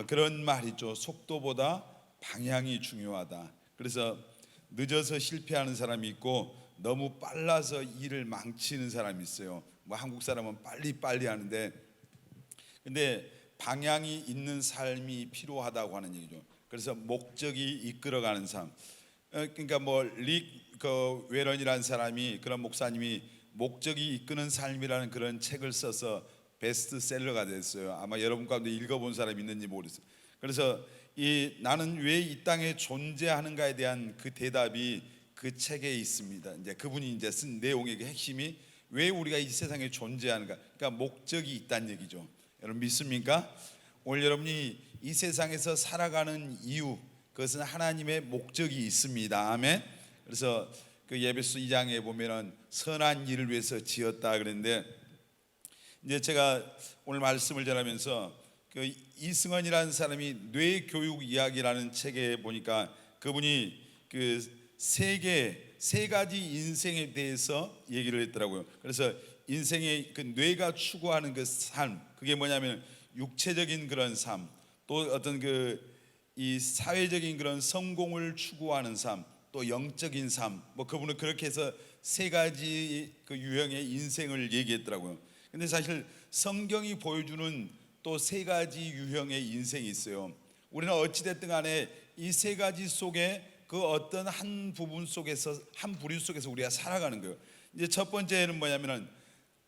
그런 말이 있죠. 속도보다 방향이 중요하다. 그래서 늦어서 실패하는 사람이 있고 너무 빨라서 일을 망치는 사람이 있어요. 뭐 한국 사람은 빨리 하는데, 근데 방향이 있는 삶이 필요하다고 하는 얘기죠. 그래서 목적이 이끌어가는 삶. 그러니까 릭 웨런이라는 사람이, 그런 목사님이 목적이 이끄는 삶이라는 그런 책을 써서 베스트셀러가 됐어요. 아마 여러분 가운데 읽어본 사람이 있는지 모르겠어요. 그래서 나는 왜 이 땅에 존재하는가에 대한 그 대답이 그 책에 있습니다. 이제 그분이 이제 쓴 내용의 그 핵심이 왜 우리가 이 세상에 존재하는가, 그러니까 목적이 있다는 얘기죠. 여러분 믿습니까? 오늘 여러분이 이 세상에서 살아가는 이유, 그것은 하나님의 목적이 있습니다. 아멘. 그래서 그 에베소 2장에 보면은 선한 일을 위해서 지었다 그랬는데, 이제 제가 오늘 말씀을 전하면서 그 이승헌이라는 사람이 뇌교육 이야기라는 책에 보니까 그분이 그 세 가지 인생에 대해서 얘기를 했더라고요. 그래서 인생의 그 뇌가 추구하는 그 삶, 그게 뭐냐면 육체적인 그런 삶, 또 어떤 이 사회적인 그런 성공을 추구하는 삶, 또 영적인 삶, 그분은 그렇게 해서 세 가지 그 유형의 인생을 얘기했더라고요. 근데 사실 성경이 보여주는 또 세 가지 유형의 인생이 있어요. 우리는 어찌됐든 간에 이 세 가지 속에 그 어떤 한 부분 속에서, 한 부류 속에서 우리가 살아가는 거예요. 이제 첫 번째는 뭐냐면은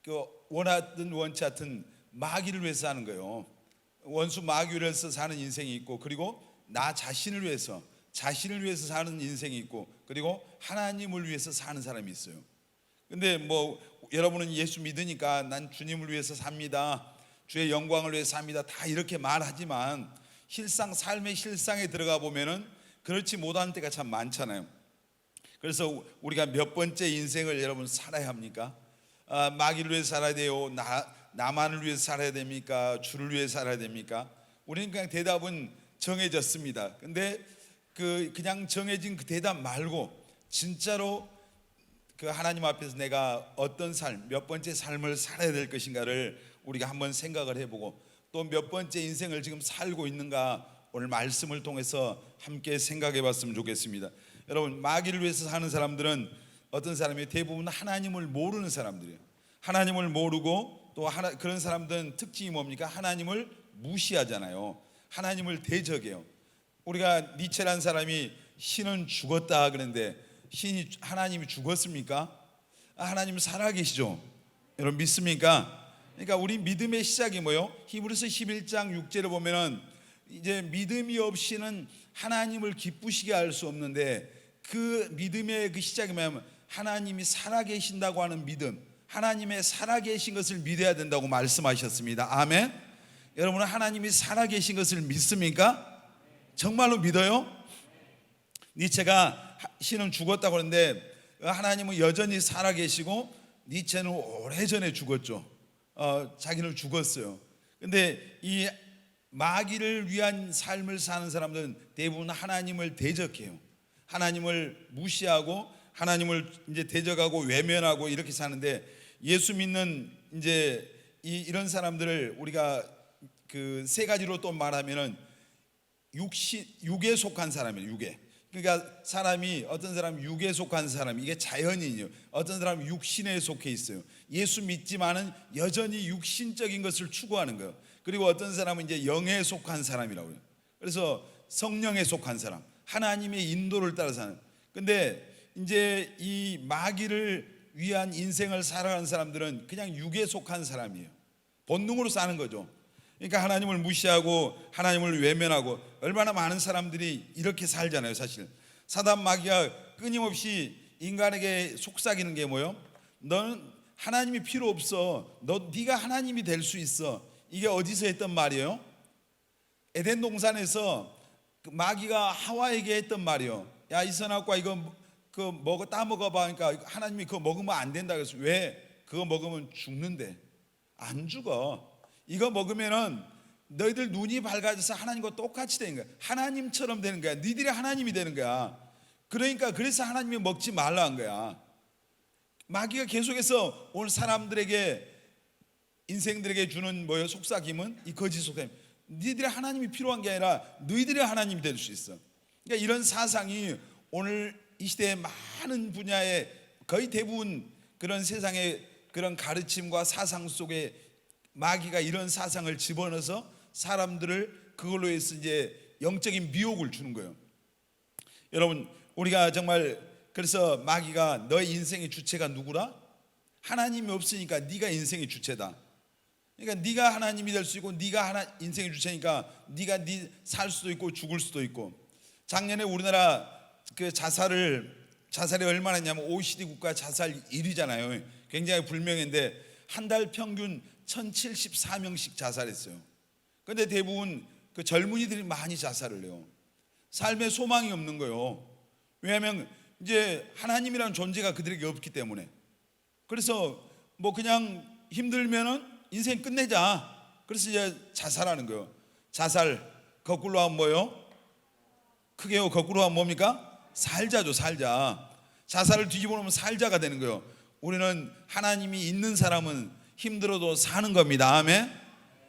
그 원하든 원치 않든 마귀를 위해서 사는 거예요. 원수 마귀를 위해서 사는 인생이 있고, 그리고 나 자신을 위해서 사는 인생이 있고, 그리고 하나님을 위해서 사는 사람이 있어요. 근데 여러분은 예수 믿으니까 난 주님을 위해서 삽니다, 주의 영광을 위해서 삽니다, 다 이렇게 말하지만 삶의 실상에 들어가 보면은 그렇지 못한 때가 참 많잖아요. 그래서 우리가 몇 번째 인생을 여러분 살아야 합니까? 마귀를 위해서 살아야 돼요? 나만을 위해서 살아야 됩니까? 주를 위해서 살아야 됩니까? 우리는 그냥 대답은 정해졌습니다. 근데 그냥 정해진 그 대답 말고 진짜로 그 하나님 앞에서 내가 어떤 삶, 몇 번째 삶을 살아야 될 것인가를 우리가 한번 생각을 해보고, 또 몇 번째 인생을 지금 살고 있는가 오늘 말씀을 통해서 함께 생각해 봤으면 좋겠습니다. 여러분, 마귀를 위해서 사는 사람들은 어떤 사람이 대부분 하나님을 모르는 사람들이에요. 하나님을 모르고 또 그런 사람들은 특징이 뭡니까? 하나님을 무시하잖아요. 하나님을 대적해요. 우리가 니체라는 사람이 신은 죽었다 그랬는데, 하나님이 죽었습니까? 하나님 살아계시죠. 여러분 믿습니까? 그러니까 우리 믿음의 시작이 뭐예요? 히브리서 11장 6절을 보면은 이제 믿음이 없이는 하나님을 기쁘시게 할 수 없는데, 그 믿음의 그 시작이 뭐냐면 하나님이 살아계신다고 하는 믿음, 하나님의 살아계신 것을 믿어야 된다고 말씀하셨습니다. 아멘. 여러분은 하나님이 살아계신 것을 믿습니까? 정말로 믿어요? 니체가 신은 죽었다고 하는데 하나님은 여전히 살아계시고, 니체는 오래전에 죽었죠. 자기는 죽었어요. 근데 이 마귀를 위한 삶을 사는 사람들은 대부분 하나님을 대적해요. 하나님을 무시하고 하나님을 이제 대적하고 외면하고 이렇게 사는데, 예수 믿는 이제 이런 사람들을 우리가 그 세 가지로 또 말하면은 육에 속한 사람이에요. 육에. 그러니까 어떤 사람 육에 속한 사람, 이게 자연인이요. 어떤 사람 육신에 속해 있어요. 예수 믿지만은 여전히 육신적인 것을 추구하는 거예요. 그리고 어떤 사람은 이제 영에 속한 사람이라고 해요. 그래서 성령에 속한 사람, 하나님의 인도를 따라 사는. 근데 이제 이 마귀를 위한 인생을 살아가는 사람들은 그냥 육에 속한 사람이에요. 본능으로 사는 거죠. 그러니까 하나님을 무시하고 하나님을 외면하고, 얼마나 많은 사람들이 이렇게 살잖아요. 사실 사단 마귀가 끊임없이 인간에게 속삭이는 게 뭐예요? 너는 하나님이 필요 없어, 네가 하나님이 될 수 있어. 이게 어디서 했던 말이에요? 에덴 동산에서 마귀가 하와에게 했던 말이에요. 야, 이 선악과 이거 따먹어봐. 그러니까 하나님이 그거 먹으면 안 된다 그래서, 왜? 그거 먹으면 죽는데. 안 죽어. 이거 먹으면은 너희들 눈이 밝아져서 하나님과 똑같이 되는 거야. 하나님처럼 되는 거야. 너희들이 하나님이 되는 거야. 그러니까 그래서 하나님이 먹지 말라 한 거야. 마귀가 계속해서 오늘 사람들에게, 인생들에게 주는 속삭임은 이 거짓 속삭임. 니들의 하나님이 필요한 게 아니라 너희들의 하나님이 될 수 있어. 그러니까 이런 사상이 오늘 이 시대의 많은 분야에 거의 대부분 그런 세상의 그런 가르침과 사상 속에 마귀가 이런 사상을 집어넣어서 사람들을 그걸로 해서 이제 영적인 미혹을 주는 거예요. 여러분, 우리가 정말 그래서 마귀가 너의 인생의 주체가 누구라? 하나님이 없으니까 네가 인생의 주체다. 그러니까 네가 하나님이 될 수 있고 네가 인생의 주체니까 네가 살 수도 있고 죽을 수도 있고. 작년에 우리나라 그 자살이 얼마나 했냐면 OECD 국가 자살 1위잖아요. 굉장히 불명예인데 한 달 평균 1074명씩 자살했어요. 그런데 대부분 그 젊은이들이 많이 자살을 해요. 삶에 소망이 없는 거예요. 왜냐하면 이제 하나님이라는 존재가 그들에게 없기 때문에. 그래서 뭐 그냥 힘들면은 인생 끝내자. 그래서 이제 자살하는 거예요. 자살 거꾸로 하면 뭐요? 크게요. 거꾸로 하면 뭡니까? 살자죠. 살자. 자살을 뒤집어 놓으면 살자가 되는 거예요. 우리는 하나님이 있는 사람은 힘들어도 사는 겁니다. 아멘.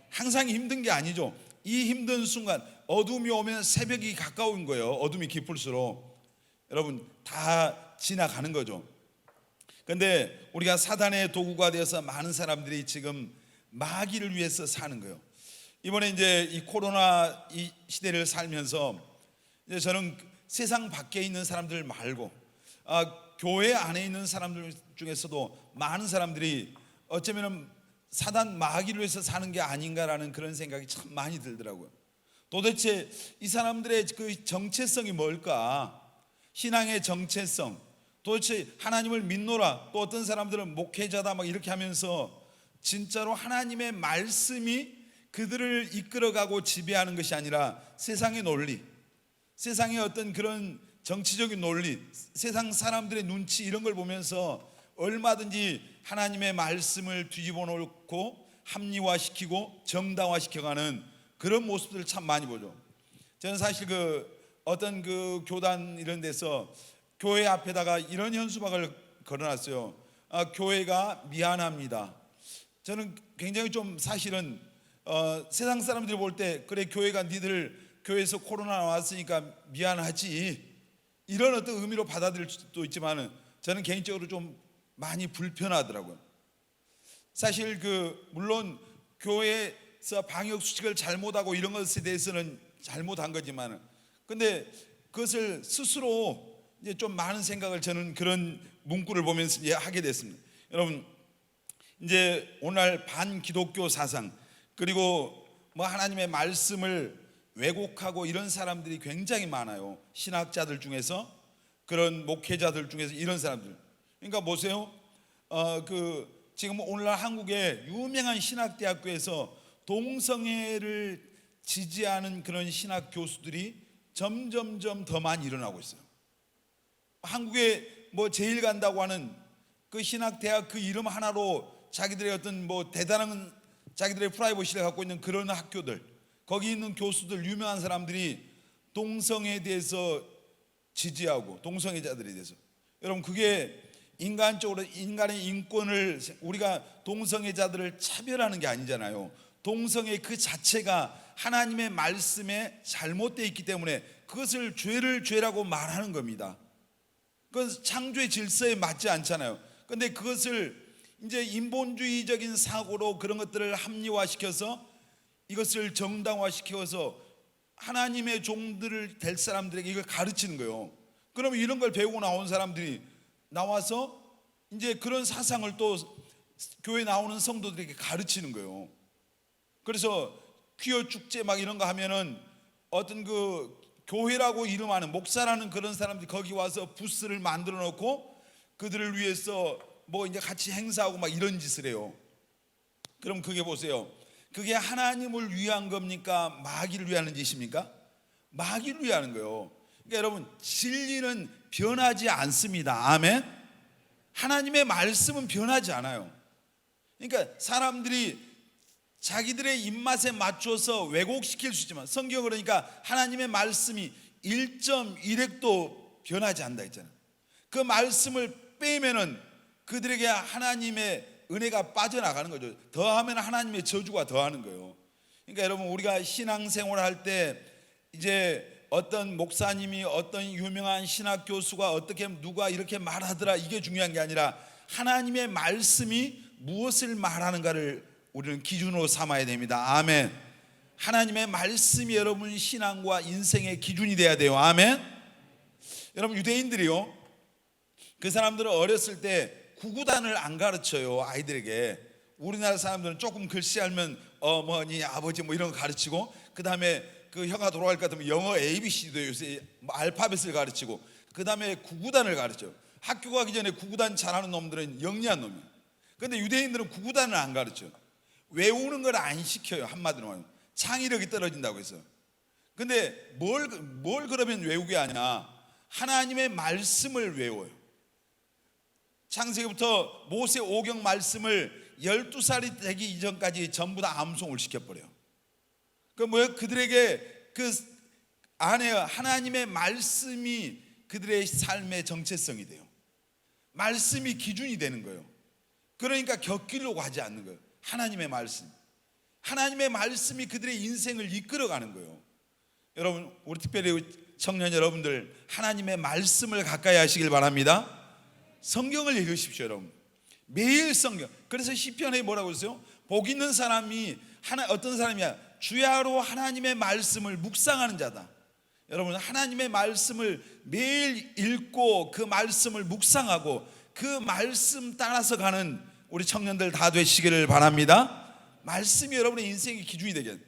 항상 힘든 게 아니죠. 이 힘든 순간 어둠이 오면 새벽이 가까운 거예요. 어둠이 깊을수록 여러분 다 지나가는 거죠. 그런데 우리가 사단의 도구가 되어서 많은 사람들이 지금 마귀를 위해서 사는 거예요. 이번에 이제 이 코로나 이 시대를 살면서 이제 저는 세상 밖에 있는 사람들 말고 교회 안에 있는 사람들 중에서도 많은 사람들이 어쩌면 사단 마귀를 위해서 사는 게 아닌가라는 그런 생각이 참 많이 들더라고요. 도대체 이 사람들의 그 정체성이 뭘까? 신앙의 정체성. 도대체 하나님을 믿노라. 또 어떤 사람들은 목회자다 막 이렇게 하면서 진짜로 하나님의 말씀이 그들을 이끌어가고 지배하는 것이 아니라 세상의 논리, 세상의 어떤 그런 정치적인 논리, 세상 사람들의 눈치 이런 걸 보면서 얼마든지 하나님의 말씀을 뒤집어 놓고 합리화시키고 정당화시켜가는 그런 모습들을 참 많이 보죠. 저는 사실 어떤 교단 이런 데서 교회 앞에다가 이런 현수막을 걸어놨어요. 교회가 미안합니다. 저는 굉장히 좀 사실은 세상 사람들이 볼 때 그래 교회가 니들 교회에서 코로나 나왔으니까 미안하지 이런 어떤 의미로 받아들일 수도 있지만 저는 개인적으로 좀 많이 불편하더라고요. 사실 물론 교회에서 방역 수칙을 잘못하고 이런 것에 대해서는 잘못한 거지만 근데 그것을 스스로 이제 좀 많은 생각을 저는 그런 문구를 보면서 하게 됐습니다. 여러분 이제 오늘날 반기독교 사상 그리고 뭐 하나님의 말씀을 왜곡하고 이런 사람들이 굉장히 많아요. 신학자들 중에서 그런 목회자들 중에서 이런 사람들. 그러니까 보세요. 지금 오늘날 한국의 유명한 신학대학교에서 동성애를 지지하는 그런 신학 교수들이 점점점 더 많이 일어나고 있어요. 한국에 뭐 제일 간다고 하는 그 신학대학 그 이름 하나로 자기들의 어떤 뭐 대단한 자기들의 프라이버시를 갖고 있는 그런 학교들, 거기 있는 교수들, 유명한 사람들이 동성애에 대해서 지지하고 동성애자들에 대해서, 여러분 그게 인간적으로 인간의 인권을, 우리가 동성애자들을 차별하는 게 아니잖아요. 동성애 그 자체가 하나님의 말씀에 잘못되어 있기 때문에 그것을 죄라고 말하는 겁니다. 그건 창조의 질서에 맞지 않잖아요. 그런데 그것을 이제 인본주의적인 사고로 그런 것들을 합리화시켜서 이것을 정당화시켜서 하나님의 종들을 될 사람들에게 이걸 가르치는 거예요. 그러면 이런 걸 배우고 나온 사람들이 나와서 이제 그런 사상을 또 교회 나오는 성도들에게 가르치는 거예요. 그래서 퀴어 축제 막 이런 거 하면은 어떤 교회라고 이름하는 목사라는 그런 사람들이 거기 와서 부스를 만들어 놓고 그들을 위해서 뭐 이제 같이 행사하고 막 이런 짓을 해요. 그럼 그게 보세요. 그게 하나님을 위한 겁니까? 마귀를 위하는 짓입니까? 마귀를 위하는 거예요. 그러니까 여러분, 진리는 변하지 않습니다. 아멘. 하나님의 말씀은 변하지 않아요. 그러니까 사람들이 자기들의 입맛에 맞춰서 왜곡시킬 수 있지만 성경 그러니까 하나님의 말씀이 1.1획도 변하지 않는다 했잖아요. 그 말씀을 빼면은 그들에게 하나님의 은혜가 빠져나가는 거죠. 더하면 하나님의 저주가 더하는 거예요. 그러니까 여러분, 우리가 신앙생활을 할 때 이제 어떤 목사님이, 어떤 유명한 신학 교수가 어떻게 누가 이렇게 말하더라, 이게 중요한 게 아니라 하나님의 말씀이 무엇을 말하는가를 우리는 기준으로 삼아야 됩니다. 아멘. 하나님의 말씀이 여러분 신앙과 인생의 기준이 돼야 돼요. 아멘. 여러분, 유대인들이요, 그 사람들은 어렸을 때 구구단을 안 가르쳐요, 아이들에게. 우리나라 사람들은 조금 글씨 알면 어머니, 아버지 뭐 이런 거 가르치고, 그 다음에 그 혀가 돌아갈 것 같으면 영어 ABC도 요새 알파벳을 가르치고, 그 다음에 구구단을 가르쳐요. 학교 가기 전에 구구단 잘하는 놈들은 영리한 놈이에요. 근데 유대인들은 구구단을 안 가르쳐요. 외우는 걸 안 시켜요. 한마디로 말하면 창의력이 떨어진다고 해서. 근데 뭘 그러면 외우게 하냐, 하나님의 말씀을 외워요. 창세기부터 모세 오경 말씀을 12살이 되기 이전까지 전부 다 암송을 시켜버려요. 그 뭐예요? 그들에게 그 안에 하나님의 말씀이 그들의 삶의 정체성이 돼요. 말씀이 기준이 되는 거예요. 그러니까 곁길로 가지 않는 거예요. 하나님의 말씀, 하나님의 말씀이 그들의 인생을 이끌어가는 거예요. 여러분, 우리 특별히 청년 여러분들, 하나님의 말씀을 가까이 하시길 바랍니다. 성경을 읽으십시오, 여러분. 매일 성경. 그래서 시편에 뭐라고 했어요? 복 있는 사람이 어떤 사람이야? 주야로 하나님의 말씀을 묵상하는 자다. 여러분, 하나님의 말씀을 매일 읽고 그 말씀을 묵상하고 그 말씀 따라서 가는 우리 청년들 다 되시기를 바랍니다. 말씀이 여러분의 인생의 기준이 되겠.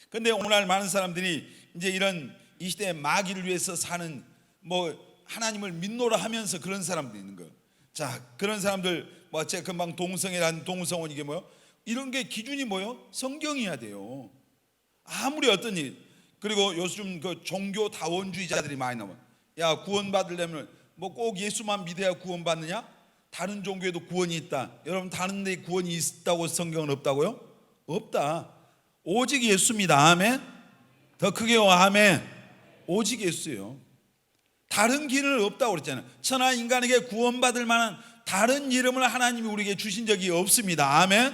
근데 오늘날 많은 사람들이 이제 이런 이 시대의 마귀를 위해서 사는, 뭐 하나님을 믿노라 하면서 그런 사람들이 있는 거예요. 자, 그런 사람들, 뭐 제가 금방 동성애라는 동성원, 이게 뭐요? 이런 게 기준이 뭐요? 성경이어야 돼요. 아무리 어떤 일. 그리고 요즘 그 종교 다원주의자들이 많이 나와요. 야, 구원받으려면 뭐 꼭 예수만 믿어야 구원받느냐? 다른 종교에도 구원이 있다. 여러분, 다른 데 구원이 있다고 성경은 없다고요? 없다. 오직 예수입니다. 아멘. 더 크게요. 아멘. 오직 예수예요. 다른 길은 없다고 그랬잖아요. 천하 인간에게 구원받을 만한 다른 이름을 하나님이 우리에게 주신 적이 없습니다. 아멘.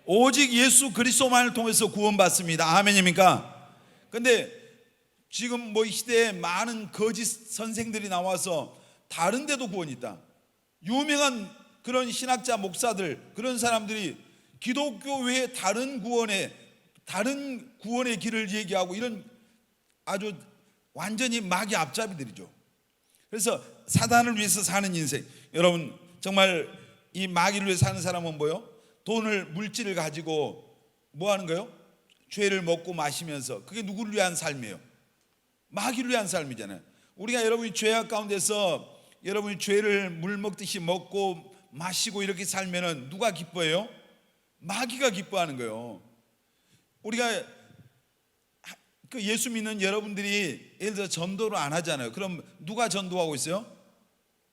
오직 예수 그리스도만을 통해서 구원받습니다. 아멘입니까? 근데 지금 뭐 이 시대에 많은 거짓 선생들이 나와서 다른 데도 구원이 있다. 유명한 그런 신학자, 목사들, 그런 사람들이 기독교 외에 다른 구원의 길을 얘기하고, 이런 아주 완전히 마귀 앞잡이들이죠. 그래서 사단을 위해서 사는 인생. 여러분, 정말 이 마귀를 위해서 사는 사람은 뭐요? 돈을, 물질을 가지고 뭐 하는 거예요? 죄를 먹고 마시면서. 그게 누구를 위한 삶이에요? 마귀를 위한 삶이잖아요. 우리가 여러분이 죄악 가운데서 여러분이 죄를 물 먹듯이 먹고 마시고 이렇게 살면은 누가 기뻐해요? 마귀가 기뻐하는 거예요. 우리가 그 예수 믿는 여러분들이 예를 들어 전도를 안 하잖아요. 그럼 누가 전도하고 있어요?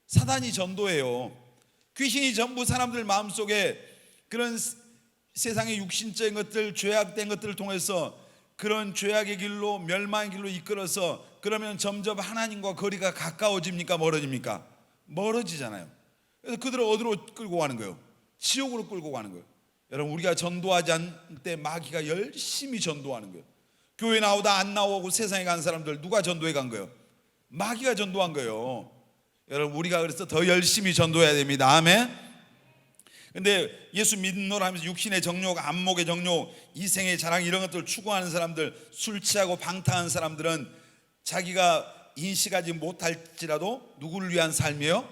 사단이 전도해요. 귀신이 전부 사람들 마음속에 그런 세상의 육신적인 것들, 죄악된 것들을 통해서 그런 죄악의 길로, 멸망의 길로 이끌어서, 그러면 점점 하나님과 거리가 가까워집니까, 멀어집니까? 멀어지잖아요. 그래서 그들을 어디로 끌고 가는 거예요? 지옥으로 끌고 가는 거예요. 여러분, 우리가 전도하지 않을 때 마귀가 열심히 전도하는 거예요. 교회 나오다 안 나오고 세상에 간 사람들 누가 전도해 간 거예요? 마귀가 전도한 거예요. 여러분, 우리가 그래서 더 열심히 전도해야 됩니다. 아멘. 근데 예수 믿노라 하면서 육신의 정욕, 안목의 정욕, 이생의 자랑, 이런 것들을 추구하는 사람들, 술 취하고 방탕한 사람들은 자기가 인식하지 못할지라도 누구를 위한 삶이에요?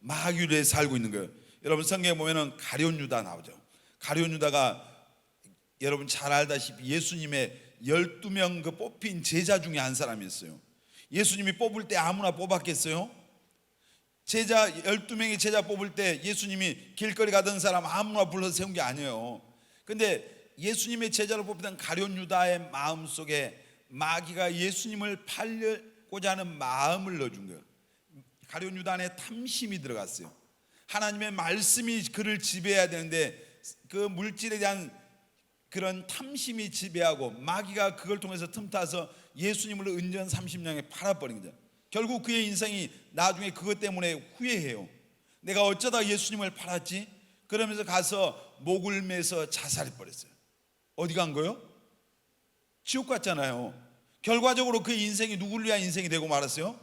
마귀를 위해 살고 있는 거예요. 여러분, 성경에 보면은 가룟 유다 나오죠. 가룟 유다가 여러분 잘 알다시피 예수님의 12명 그 뽑힌 제자 중에 한 사람이었어요. 예수님이 뽑을 때 아무나 뽑았겠어요? 12명의 제자 뽑을 때 예수님이 길거리 가던 사람 아무나 불러서 세운 게 아니에요. 근데 예수님의 제자로 뽑히던 가룟 유다의 마음속에 마귀가 예수님을 팔려고자 하는 마음을 넣어준 거예요. 가룟 유다 안에 탐심이 들어갔어요. 하나님의 말씀이 그를 지배해야 되는데 그 물질에 대한 그런 탐심이 지배하고, 마귀가 그걸 통해서 틈타서 예수님을 은전 30년에 팔아버린 거죠. 결국 그의 인생이 나중에 그것 때문에 후회해요. 내가 어쩌다 예수님을 팔았지? 그러면서 가서 목을 매서 자살해버렸어요. 어디 간 거요? 지옥 같잖아요. 결과적으로 그 인생이 누구를 위한 인생이 되고 말았어요?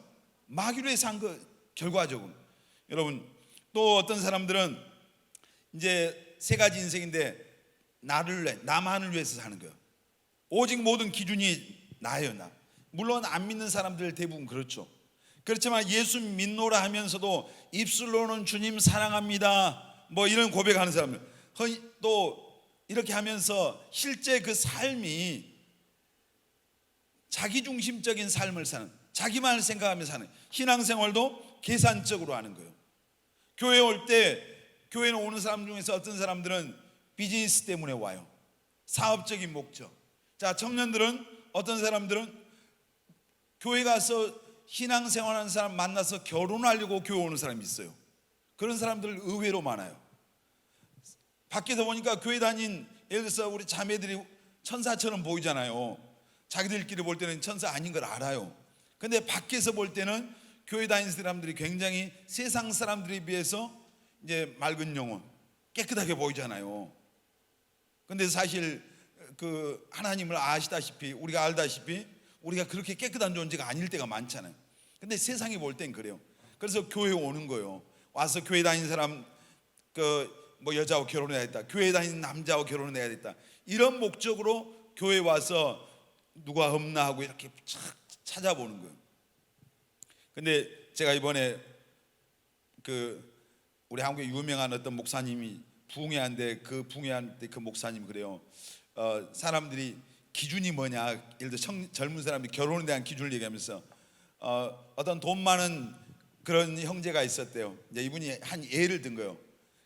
마귀를 위해 산 거 결과적으로. 여러분, 또 어떤 사람들은 이제 세 가지 인생인데 나만을 위해서 사는 거예요. 오직 모든 기준이 나예요, 나. 물론 안 믿는 사람들 대부분 그렇죠. 그렇지만 예수 믿노라 하면서도 입술로는 주님 사랑합니다 뭐 이런 고백하는 사람들, 또 이렇게 하면서 실제 그 삶이 자기중심적인 삶을 사는, 자기만을 생각하며 사는 신앙생활도 계산적으로 하는 거예요. 교회에 올 때, 교회는 오는 사람 중에서 어떤 사람들은 비즈니스 때문에 와요. 사업적인 목적. 자, 청년들은, 어떤 사람들은 교회 가서 신앙생활하는 사람 만나서 결혼하려고 교회 오는 사람이 있어요. 그런 사람들 의외로 많아요. 밖에서 보니까 교회 다닌, 예를 들어서 우리 자매들이 천사처럼 보이잖아요. 자기들끼리 볼 때는 천사 아닌 걸 알아요. 근데 밖에서 볼 때는 교회 다니는 사람들이 굉장히 세상 사람들에 비해서 이제 맑은 영혼, 깨끗하게 보이잖아요. 근데 사실 그 하나님을 아시다시피, 우리가 알다시피 우리가 그렇게 깨끗한 존재가 아닐 때가 많잖아요. 근데 세상이 볼 땐 그래요. 그래서 교회에 오는 거예요. 와서 교회 다니는 사람, 뭐 여자하고 결혼해야겠다, 교회 다니는 남자하고 결혼해야겠다, 이런 목적으로 교회 와서 누가 없나 하고 이렇게 찾아보는 거예요. 근데 제가 이번에 우리 한국에 유명한 어떤 목사님이 붕해한데, 그 목사님 그래요. 사람들이 기준이 뭐냐, 예를 들어 젊은 사람들이 결혼에 대한 기준을 얘기하면서 어떤 돈 많은 그런 형제가 있었대요. 이제 이분이 한 예를 든 거예요.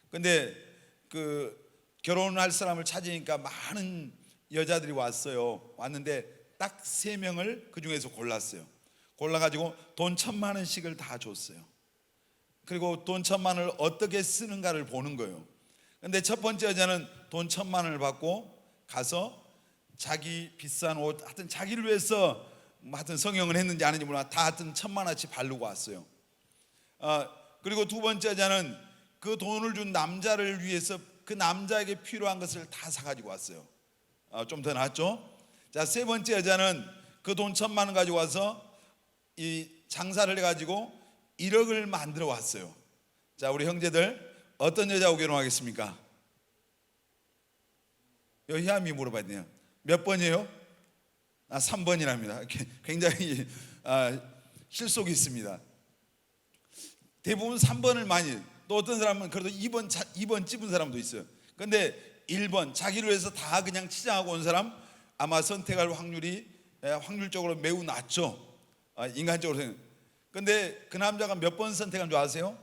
근데 결혼할 사람을 찾으니까 많은 여자들이 왔는데 딱 3명을 그 중에서 골랐어요. 골라가지고 돈 1,000만 원씩을 다 줬어요. 그리고 돈 1,000만 원을 어떻게 쓰는가를 보는 거예요. 근데 첫 번째 여자는 돈 1,000만 원을 받고 가서 자기 비싼 옷, 하여튼 자기를 위해서 하여튼 성형을 했는지 아닌지 몰라, 다 하여튼 1,000만 원치 바르고 왔어요. 그리고 두 번째 여자는 그 돈을 준 남자를 위해서 그 남자에게 필요한 것을 다 사가지고 왔어요. 좀 더 낫죠? 자, 세 번째 여자는 그 돈 1,000만 원 가지고 와서 이 장사를 해가지고 1억을 만들어 왔어요. 자, 우리 형제들 어떤 여자하고 결혼하겠습니까? 여기 희함이 물어봐야 돼요. 몇 번이에요? 3번이랍니다. 굉장히 실속이 있습니다. 대부분 3번을 많이, 또 어떤 사람은 그래도 2번 찝은 사람도 있어요. 근데 1번, 자기를 위해서 다 그냥 치장하고 온 사람 아마 선택할 확률이 확률적으로 매우 낮죠. 인간적으로 생각. 근데 그 남자가 몇 번 선택한 줄 아세요?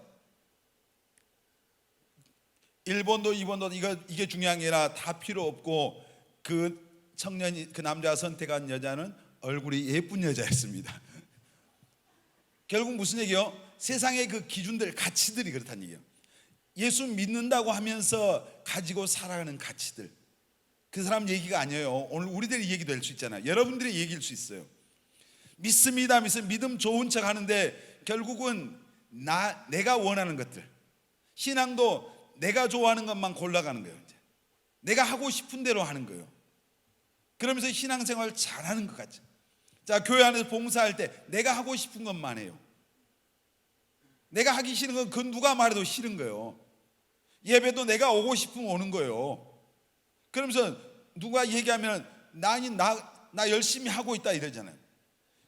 1번도 2번도 이게 중요한 게 아니라 다 필요 없고, 그 남자가 선택한 여자는 얼굴이 예쁜 여자였습니다. 결국 무슨 얘기요? 세상의 그 기준들, 가치들이 그렇다는 얘기예요. 예수 믿는다고 하면서 가지고 살아가는 가치들, 그 사람 얘기가 아니에요. 오늘 우리들의 얘기도 될 수 있잖아요. 여러분들의 얘기일 수 있어요. 믿습니다, 믿음 좋은 척 하는데 결국은 내가 원하는 것들, 신앙도 내가 좋아하는 것만 골라가는 거예요. 이제 내가 하고 싶은 대로 하는 거예요. 그러면서 신앙생활 잘하는 것 같죠. 자, 교회 안에서 봉사할 때 내가 하고 싶은 것만 해요. 내가 하기 싫은 건 그 누가 말해도 싫은 거예요. 예배도 내가 오고 싶으면 오는 거예요. 그러면서 누가 얘기하면 나 열심히 하고 있다 이러잖아요.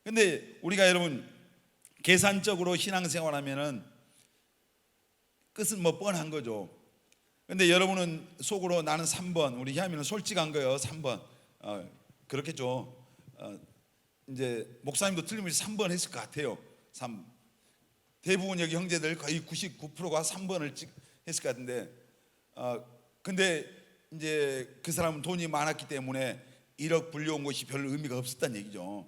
근데 우리가 여러분 계산적으로 신앙생활 하면은 끝은 뭐 뻔한 거죠. 근데 여러분은 속으로 나는 3번, 우리 희아미는 솔직한 거예요. 3번. 그렇겠죠. 이제 목사님도 틀림없이 3번 했을 것 같아요. 대부분 여기 형제들 거의 99%가 3번을 했을 것 같은데, 근데 이제 그 사람은 돈이 많았기 때문에 1억 불려온 것이 별 의미가 없었다는 얘기죠.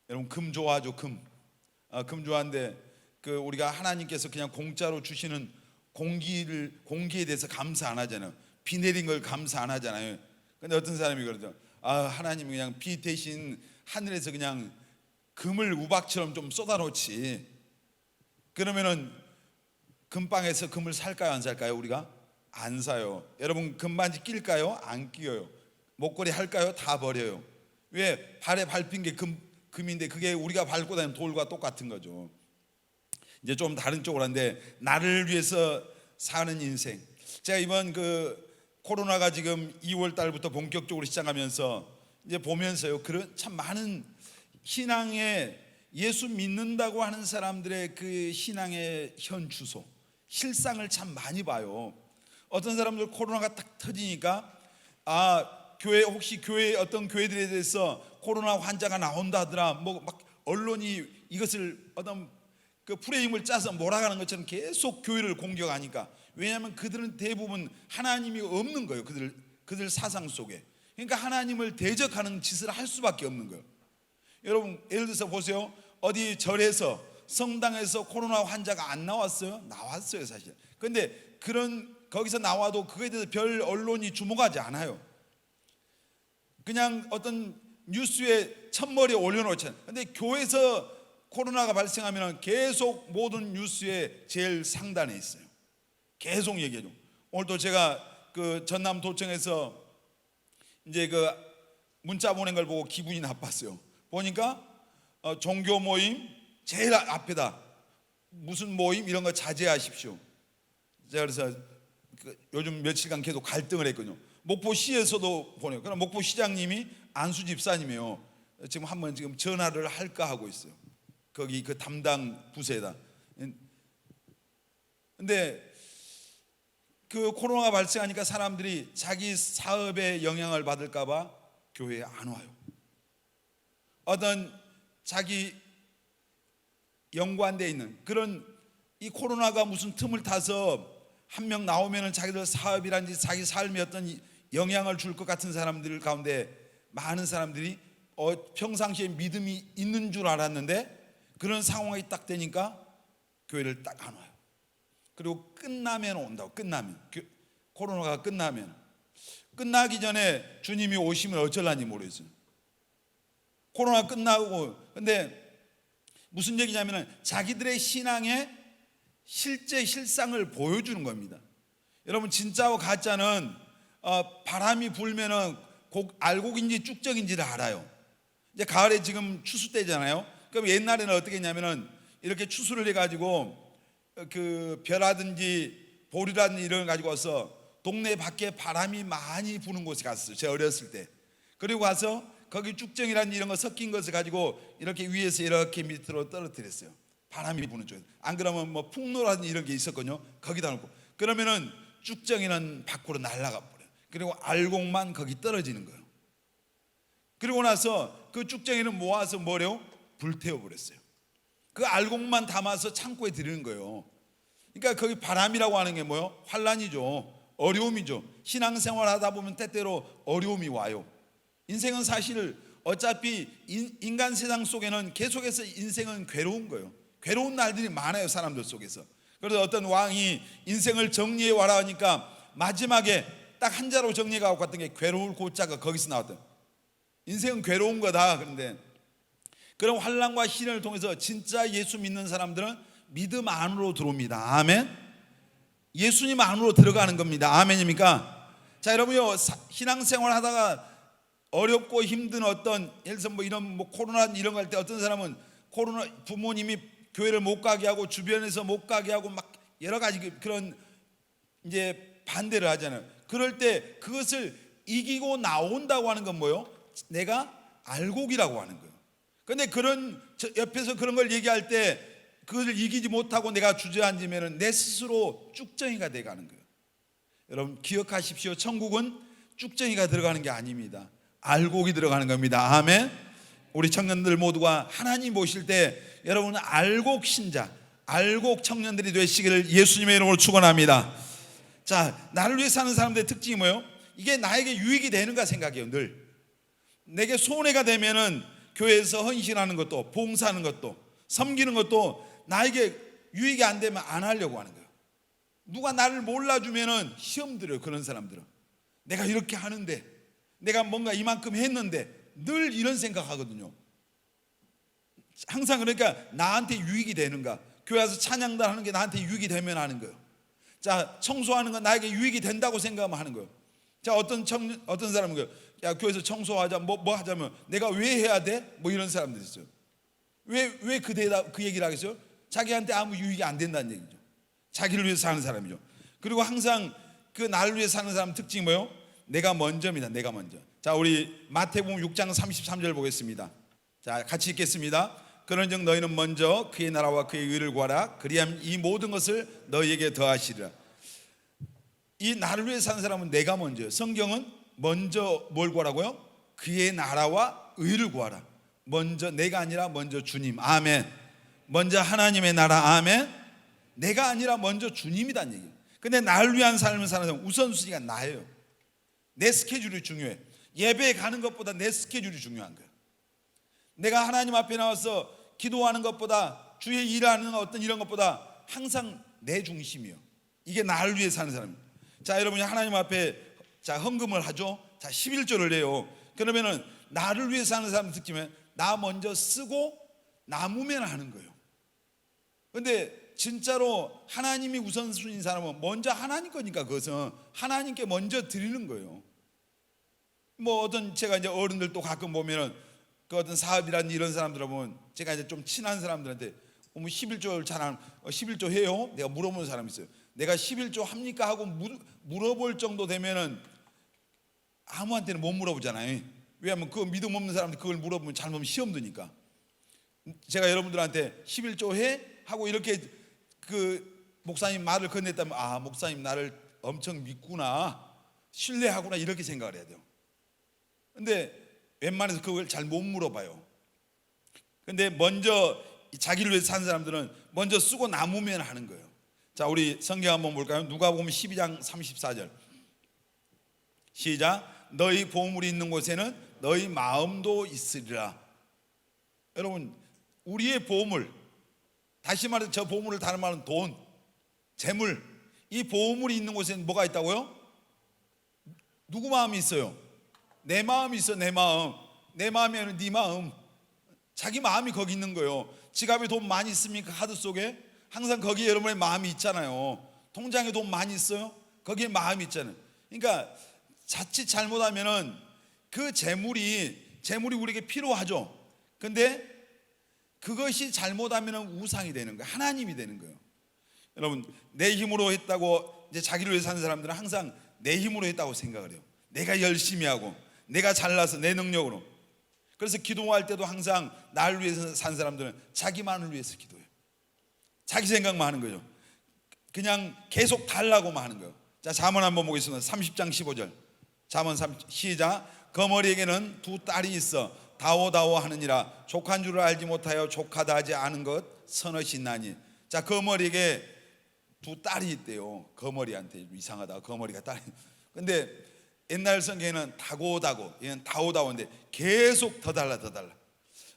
여러분, 금 좋아하죠? 금 좋아하는데 우리가 하나님께서 그냥 공짜로 주시는 공기에 대해서 감사 안 하잖아요. 비 내린 걸 감사 안 하잖아요. 근데 어떤 사람이 그러죠. 하나님이 그냥 비 대신 하늘에서 그냥 금을 우박처럼 좀 쏟아놓지. 그러면은 금방에서 금을 살까요, 안 살까요? 우리가 안 사요. 여러분, 금반지 낄까요? 안 끼어요. 목걸이 할까요? 다 버려요. 왜? 발에 밟힌 게 금인데 그게 우리가 밟고 다니는 돌과 똑같은 거죠. 이제 좀 다른 쪽으로 하는데, 나를 위해서 사는 인생. 제가 이번 코로나가 지금 2월 달부터 본격적으로 시작하면서 이제 보면서요, 그런 참 많은 신앙에 예수 믿는다고 하는 사람들의 그 신앙의 현 주소, 실상을 참 많이 봐요. 어떤 사람들 코로나가 딱 터지니까 혹시 어떤 교회들에 대해서 코로나 환자가 나온다 하더라, 뭐 막 언론이 이것을 어떤 그 프레임을 짜서 몰아가는 것처럼 계속 교회를 공격하니까, 왜냐하면 그들은 대부분 하나님이 없는 거예요. 그들 사상 속에. 그러니까 하나님을 대적하는 짓을 할 수밖에 없는 거예요. 여러분, 예를 들어서 보세요. 어디 절에서, 성당에서 코로나 환자가 안 나왔어요? 나왔어요, 사실. 그런데 거기서 나와도 그거에 대해서 별 언론이 주목하지 않아요. 그냥 어떤 뉴스에 첫머리에 올려놓잖아요. 그런데 교회에서 코로나가 발생하면 계속 모든 뉴스에 제일 상단에 있어요. 계속 얘기해줘. 오늘도 제가 전남도청에서 이제 문자 보낸 걸 보고 기분이 나빴어요. 보니까 종교 모임 제일 앞에다, 무슨 모임 이런 거 자제하십시오. 제가 그래서 요즘 며칠간 계속 갈등을 했거든요. 목포시에서도 보내요. 그럼 목포시장님이 안수 집사님이에요. 지금 한번 전화를 할까 하고 있어요. 거기 그 담당 부서에다. 근데 그 코로나가 발생하니까 사람들이 자기 사업에 영향을 받을까봐 교회에 안 와요. 어떤 자기 연관되어 있는 그런, 이 코로나가 무슨 틈을 타서 한 명 나오면은 자기들 사업이란지 자기 삶에 어떤 영향을 줄 것 같은 사람들 가운데 많은 사람들이 평상시에 믿음이 있는 줄 알았는데, 그런 상황이 딱 되니까 교회를 딱 안 와요. 그리고 끝나면 온다고. 끝나면, 코로나가 끝나기 전에 주님이 오시면 어쩔란지 모르겠어요. 코로나 끝나고. 근데 무슨 얘기냐면 자기들의 신앙의 실제 실상을 보여주는 겁니다. 여러분, 진짜와 가짜는 바람이 불면은 알곡인지 쭉정인지를 알아요. 이제 가을에 지금 추수 때잖아요. 그럼 옛날에는 어떻게 했냐면은 이렇게 추수를 해가지고 그 벼라든지 보리라든지 이런 걸 가지고 와서 동네 밖에 바람이 많이 부는 곳에 갔어요. 제가 어렸을 때. 그리고 가서 거기 쭉정이라는 이런 거 섞인 것을 가지고 이렇게 위에서 이렇게 밑으로 떨어뜨렸어요. 바람이 부는 쪽에. 안 그러면 뭐 풍로라든지 이런 게 있었거든요. 거기다 놓고. 그러면은 쭉정이는 밖으로 날아가 버려요. 그리고 알곡만 거기 떨어지는 거예요. 그리고 나서 그 쭉정이는 모아서 뭐래요? 불태워 버렸어요. 그 알곡만 담아서 창고에 들이는 거예요. 그러니까 거기 바람이라고 하는 게 뭐예요? 환란이죠. 어려움이죠. 신앙생활 하다 보면 때때로 어려움이 와요. 인생은 사실 어차피 인간 세상 속에는 계속해서 인생은 괴로운 거예요. 괴로운 날들이 많아요, 사람들 속에서. 그래서 어떤 왕이 인생을 정리해 와라 하니까 마지막에 딱 한 자로 정리해가고 갔던 게 괴로울 고자가 거기서 나왔던. 인생은 괴로운 거다. 그런데 그런 환난과 시련을 통해서 진짜 예수 믿는 사람들은 믿음 안으로 들어옵니다. 아멘. 예수님 안으로 들어가는 겁니다. 아멘입니까? 자, 여러분요, 신앙생활 하다가 어렵고 힘든 어떤, 예를 들어서 뭐 이런 코로나 이런 거 할 때 어떤 사람은 코로나 부모님이 교회를 못 가게 하고 주변에서 못 가게 하고 막 여러 가지 그런 이제 반대를 하잖아요. 그럴 때 그것을 이기고 나온다고 하는 건 뭐예요? 내가 알곡이라고 하는 거예요. 그런데 그런 옆에서 그런 걸 얘기할 때 그것을 이기지 못하고 내가 주저앉으면 내 스스로 쭉정이가 돼가는 거예요. 여러분 기억하십시오. 천국은 쭉정이가 들어가는 게 아닙니다. 알곡이 들어가는 겁니다. 아멘. 우리 청년들 모두가 하나님 보실 때 여러분은 알곡 신자, 알곡 청년들이 되시기를 예수님의 이름으로 축원합니다. 자, 나를 위해 사는 사람들의 특징이 뭐예요? 이게 나에게 유익이 되는가 생각해요. 늘 내게 손해가 되면은 교회에서 헌신하는 것도, 봉사하는 것도, 섬기는 것도 나에게 유익이 안 되면 안 하려고 하는 거예요. 누가 나를 몰라주면은 시험 들어요. 그런 사람들은 내가 이렇게 하는데, 내가 뭔가 이만큼 했는데, 늘 이런 생각하거든요. 항상. 그러니까 나한테 유익이 되는가, 교회 와서 찬양단 하는 게 나한테 유익이 되면 하는 거예요. 자, 청소하는 건 나에게 유익이 된다고 생각하면 하는 거예요. 자, 어떤 사람은 야, 교회에서 청소하자, 뭐 하자면 내가 왜 해야 돼? 뭐 이런 사람들이 있어요. 왜 그 얘기를 하겠어요? 자기한테 아무 유익이 안 된다는 얘기죠. 자기를 위해서 사는 사람이죠. 그리고 항상 그 나를 위해서 사는 사람 특징이 뭐예요? 내가 먼저입니다. 내가 먼저. 자, 우리 마태복음 6장 33절 보겠습니다. 자, 같이 읽겠습니다. 그런즉 너희는 먼저 그의 나라와 그의 의를 구하라. 그리하면 이 모든 것을 너희에게 더하시리라. 이 나를 위해 사는 사람은 내가 먼저예요. 성경은 먼저 뭘 구하라고요? 그의 나라와 의를 구하라. 먼저 내가 아니라 먼저 주님. 아멘. 먼저 하나님의 나라. 아멘. 내가 아니라 먼저 주님이란 얘기예요. 근데 나를 위한 삶을 사는 사람은 우선순위가 나예요. 내 스케줄이 중요해. 예배에 가는 것보다 내 스케줄이 중요한 거예요. 내가 하나님 앞에 나와서 기도하는 것보다 주의 일하는 어떤 이런 것보다 항상 내 중심이에요. 이게 나를 위해 사는 사람입니다. 자, 여러분이 하나님 앞에 자 헌금을 하죠. 자, 11조를 내요. 그러면은 나를 위해 사는 사람 특징은 나 먼저 쓰고 남으면 하는 거예요. 근데 진짜로 하나님이 우선순위인 사람은 먼저 하나님 거니까 그것은 하나님께 먼저 드리는 거예요. 뭐 어떤 제가 이제 어른들 또 가끔 보면은 그 어떤 사업이라는 이런 사람들 보면 제가 이제 좀 친한 사람들한테 11조를 잘하는 11조 해요? 내가 물어보는 사람이 있어요. 내가 11조 합니까? 하고 물어볼 정도 되면은 아무한테는 못 물어보잖아요. 왜냐하면 그 믿음 없는 사람들 그걸 물어보면 잘못하면 시험 드니까. 제가 여러분들한테 11조 해? 하고 이렇게 그 목사님 말을 건넸다면 아, 목사님 나를 엄청 믿구나, 신뢰하구나 이렇게 생각을 해야 돼요. 근데 웬만해서 그걸 잘 못 물어봐요. 근데 먼저 자기를 위해서 사는 사람들은 먼저 쓰고 남으면 하는 거예요. 자, 우리 성경 한번 볼까요? 누가복음 12장 34절 시작. 너희 보물이 있는 곳에는 너희 마음도 있으리라. 여러분, 우리의 보물, 다시 말해서 저 보물을 다른 말은 돈, 재물, 이 보물이 있는 곳에는 뭐가 있다고요? 누구 마음이 있어요? 내 마음이 있어. 내 마음. 내 마음이 아니라 네 마음. 자기 마음이 거기 있는 거예요. 지갑에 돈 많이 있습니까? 카드 속에? 항상 거기에 여러분의 마음이 있잖아요. 통장에 돈 많이 있어요? 거기에 마음이 있잖아요. 그러니까 자칫 잘못하면은 그 재물이 우리에게 필요하죠. 근데 그것이 잘못하면은 우상이 되는 거예요. 하나님이 되는 거예요. 여러분, 내 힘으로 했다고 이제 자기를 위해 사는 사람들은 항상 내 힘으로 했다고 생각을 해요. 내가 열심히 하고 내가 잘나서 내 능력으로. 그래서 기도할 때도 항상 나를 위해서 산 사람들은 자기만을 위해서 기도해요. 자기 생각만 하는 거죠. 그냥 계속 달라고만 하는 거예요. 자, 잠언 한번 보겠습니다. 30장 15절. 잠언 3 시작. 거머리에게는 두 딸이 있어 다오다오 하느니라. 족한 줄을 알지 못하여 족하다 하지 않은 것 서너시 나니. 자, 거머리에게 두 딸이 있대요. 거머리한테 이상하다. 거머리가 딸이. 근데 옛날 성경에는 다고다고, 얘는 다오다오인데 계속 더 달라.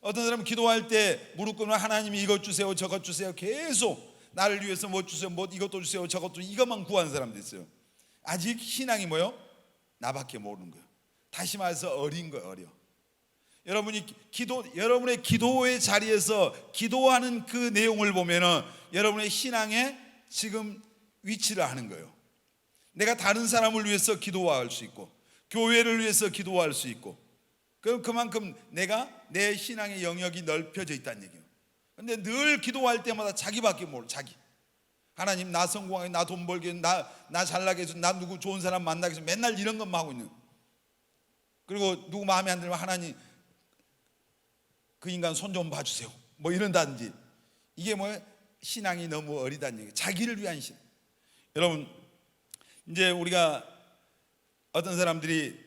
어떤 사람은 기도할 때 무릎 꿇으면 하나님이 이것 주세요, 저것 주세요, 계속 나를 위해서 뭐 주세요, 뭐 이것도 주세요, 저것도, 이것만 구하는 사람도 있어요. 아직 신앙이 뭐요? 나밖에 모르는 거예요. 다시 말해서 어린 거예요. 어려. 여러분의 기도의 자리에서 기도하는 그 내용을 보면은 여러분의 신앙에 지금 위치를 하는 거예요. 내가 다른 사람을 위해서 기도할 수 있고 교회를 위해서 기도할 수 있고, 그럼 그만큼 내가 내 신앙의 영역이 넓혀져 있다는 얘기예요. 근데 늘 기도할 때마다 자기밖에 모르. 자기. 하나님 나 성공하게, 나 돈 벌게, 나 잘나게 해서, 나 누구 좋은 사람 만나게 해서 맨날 이런 것만 하고 있는. 그리고 누구 마음에 안 들면 하나님 그 인간 손 좀 봐주세요 뭐 이런다든지. 이게 뭐예요? 신앙이 너무 어리다는 얘기예요. 자기를 위한 신앙. 여러분, 이제 우리가 어떤 사람들이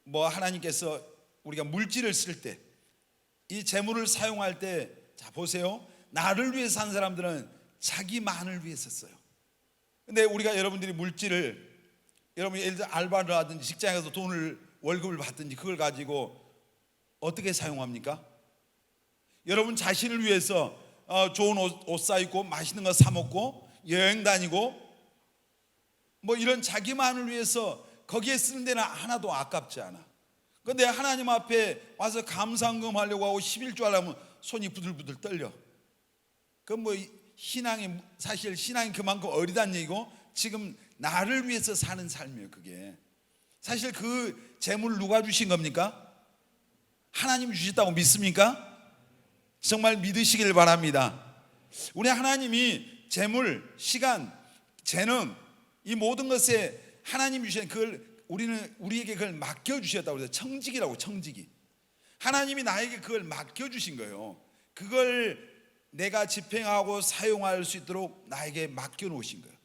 뭐 하나님께서 우리가 물질을 쓸 때, 이 재물을 사용할 때, 자 보세요. 나를 위해 산 사람들은 자기만을 위해서 써요. 근데 우리가 여러분들이 물질을, 여러분이 예를 들어 알바를 하든지 직장에 가서 월급을 받든지 그걸 가지고 어떻게 사용합니까? 여러분 자신을 위해서 좋은 옷 사입고 맛있는 거 사 먹고 여행 다니고 뭐 이런 자기만을 위해서 거기에 쓰는 데는 하나도 아깝지 않아. 그런데 하나님 앞에 와서 감사헌금 하려고 하고 11조 하려면 손이 부들부들 떨려. 그건 뭐 사실 신앙이 그만큼 어리다는 얘기고 지금 나를 위해서 사는 삶이에요. 그게 사실 그 재물 누가 주신 겁니까? 하나님이 주셨다고 믿습니까? 정말 믿으시길 바랍니다. 우리 하나님이 재물, 시간, 재능, 이 모든 것에 하나님이 주신 그걸 우리에게 그걸 맡겨 주셨다고 해서 청지기라고, 청지기. 하나님이 나에게 그걸 맡겨 주신 거예요. 그걸 내가 집행하고 사용할 수 있도록 나에게 맡겨 놓으신 거예요.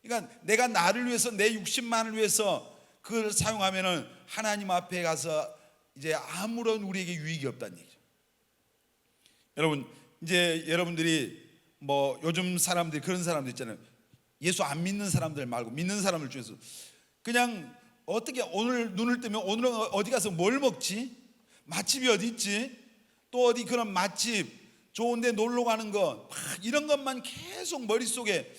그러니까 내가 나를 위해서, 내 육신만을 위해서 그걸 사용하면은 하나님 앞에 가서 이제 아무런 우리에게 유익이 없다는 얘기죠. 여러분, 이제 여러분들이 뭐 요즘 사람들이 그런 사람들 있잖아요. 예수 안 믿는 사람들 말고 믿는 사람들 중에서 그냥 어떻게 오늘 눈을 뜨면 오늘은 어디 가서 뭘 먹지? 맛집이 어디 있지? 또 어디 그런 맛집 좋은 데 놀러 가는 거 이런 것만 계속 머릿속에,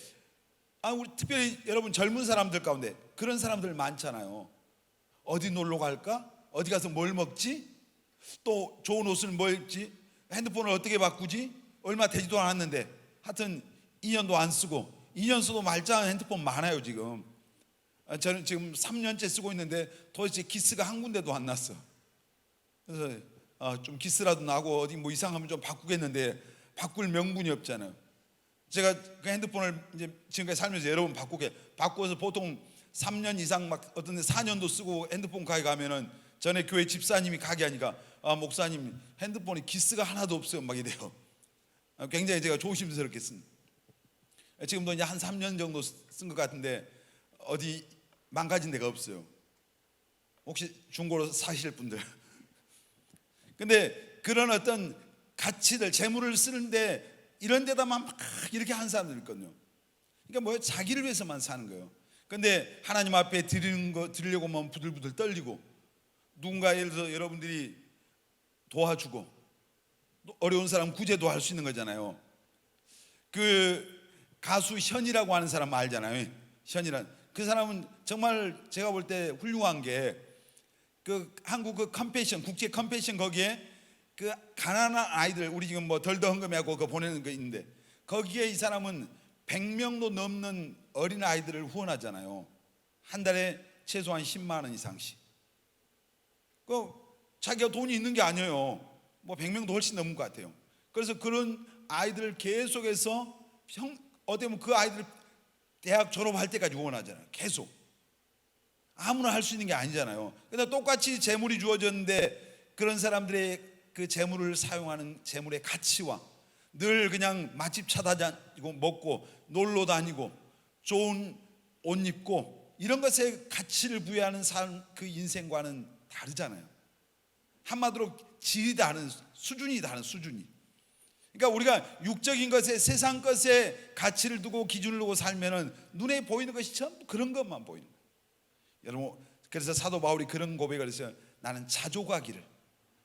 우리 특별히 여러분 젊은 사람들 가운데 그런 사람들 많잖아요. 어디 놀러 갈까? 어디 가서 뭘 먹지? 또 좋은 옷을 뭐 입지? 핸드폰을 어떻게 바꾸지? 얼마 되지도 않았는데 하여튼 2년도 안 쓰고, 2년 써도 말짱한 핸드폰 많아요 지금. 저는 지금 3년째 쓰고 있는데 도대체 기스가 한 군데도 안 났어. 그래서 좀 기스라도 나고 어디 뭐 이상하면 좀 바꾸겠는데 바꿀 명분이 없잖아요. 제가 그 핸드폰을 이제 지금까지 살면서 여러 번 바꿔서 보통 3년 이상 막 어떤 데 4년도 쓰고 핸드폰 가게 가면은 전에 교회 집사님이 가게 하니까 목사님 핸드폰에 기스가 하나도 없어요 막 이래요. 굉장히 제가 조심스럽게 씁니다. 지금도 이제 한 3년 정도 쓴 것 같은데 어디 망가진 데가 없어요. 혹시 중고로 사실 분들. 근데 그런 어떤 가치들, 재물을 쓰는데 이런 데다만 막 이렇게 하는 사람들 있거든요. 그러니까 뭐예요? 자기를 위해서만 사는 거예요. 근데 하나님 앞에 드리려고 하면 부들부들 떨리고, 누군가 예를 들어서 여러분들이 도와주고 어려운 사람 구제도 할 수 있는 거잖아요. 그 가수 현이라고 하는 사람 알잖아요. 현이란 그 사람은 정말 제가 볼 때 훌륭한 게 그 한국 그 컴패션, 국제 컴패션 거기에 그 가난한 아이들, 우리 지금 뭐 덜더 헌금하고 그거 보내는 거 있는데 거기에 이 사람은 100명도 넘는 어린 아이들을 후원하잖아요. 한 달에 최소한 10만 원 이상씩. 그 자기가 돈이 있는 게 아니에요. 뭐 100명도 훨씬 넘은 것 같아요. 그래서 그런 아이들을 계속해서 어떻게 보면 그 아이들 대학 졸업할 때까지 후원하잖아요. 계속. 아무나 할 수 있는 게 아니잖아요. 근데 똑같이 재물이 주어졌는데 그런 사람들의 그 재물을 사용하는 재물의 가치와 늘 그냥 맛집 찾아다니고 먹고 놀러 다니고 좋은 옷 입고 이런 것에 가치를 부여하는 삶, 그 인생과는 다르잖아요. 한마디로 질이 다른, 수준이 다른, 수준이. 그러니까 우리가 육적인 것에, 세상 것에 가치를 두고 기준을 두고 살면은 눈에 보이는 것이 전부 그런 것만 보이는 거예요. 여러분, 그래서 사도 바울이 그런 고백을 했어요. 나는 자족하기를,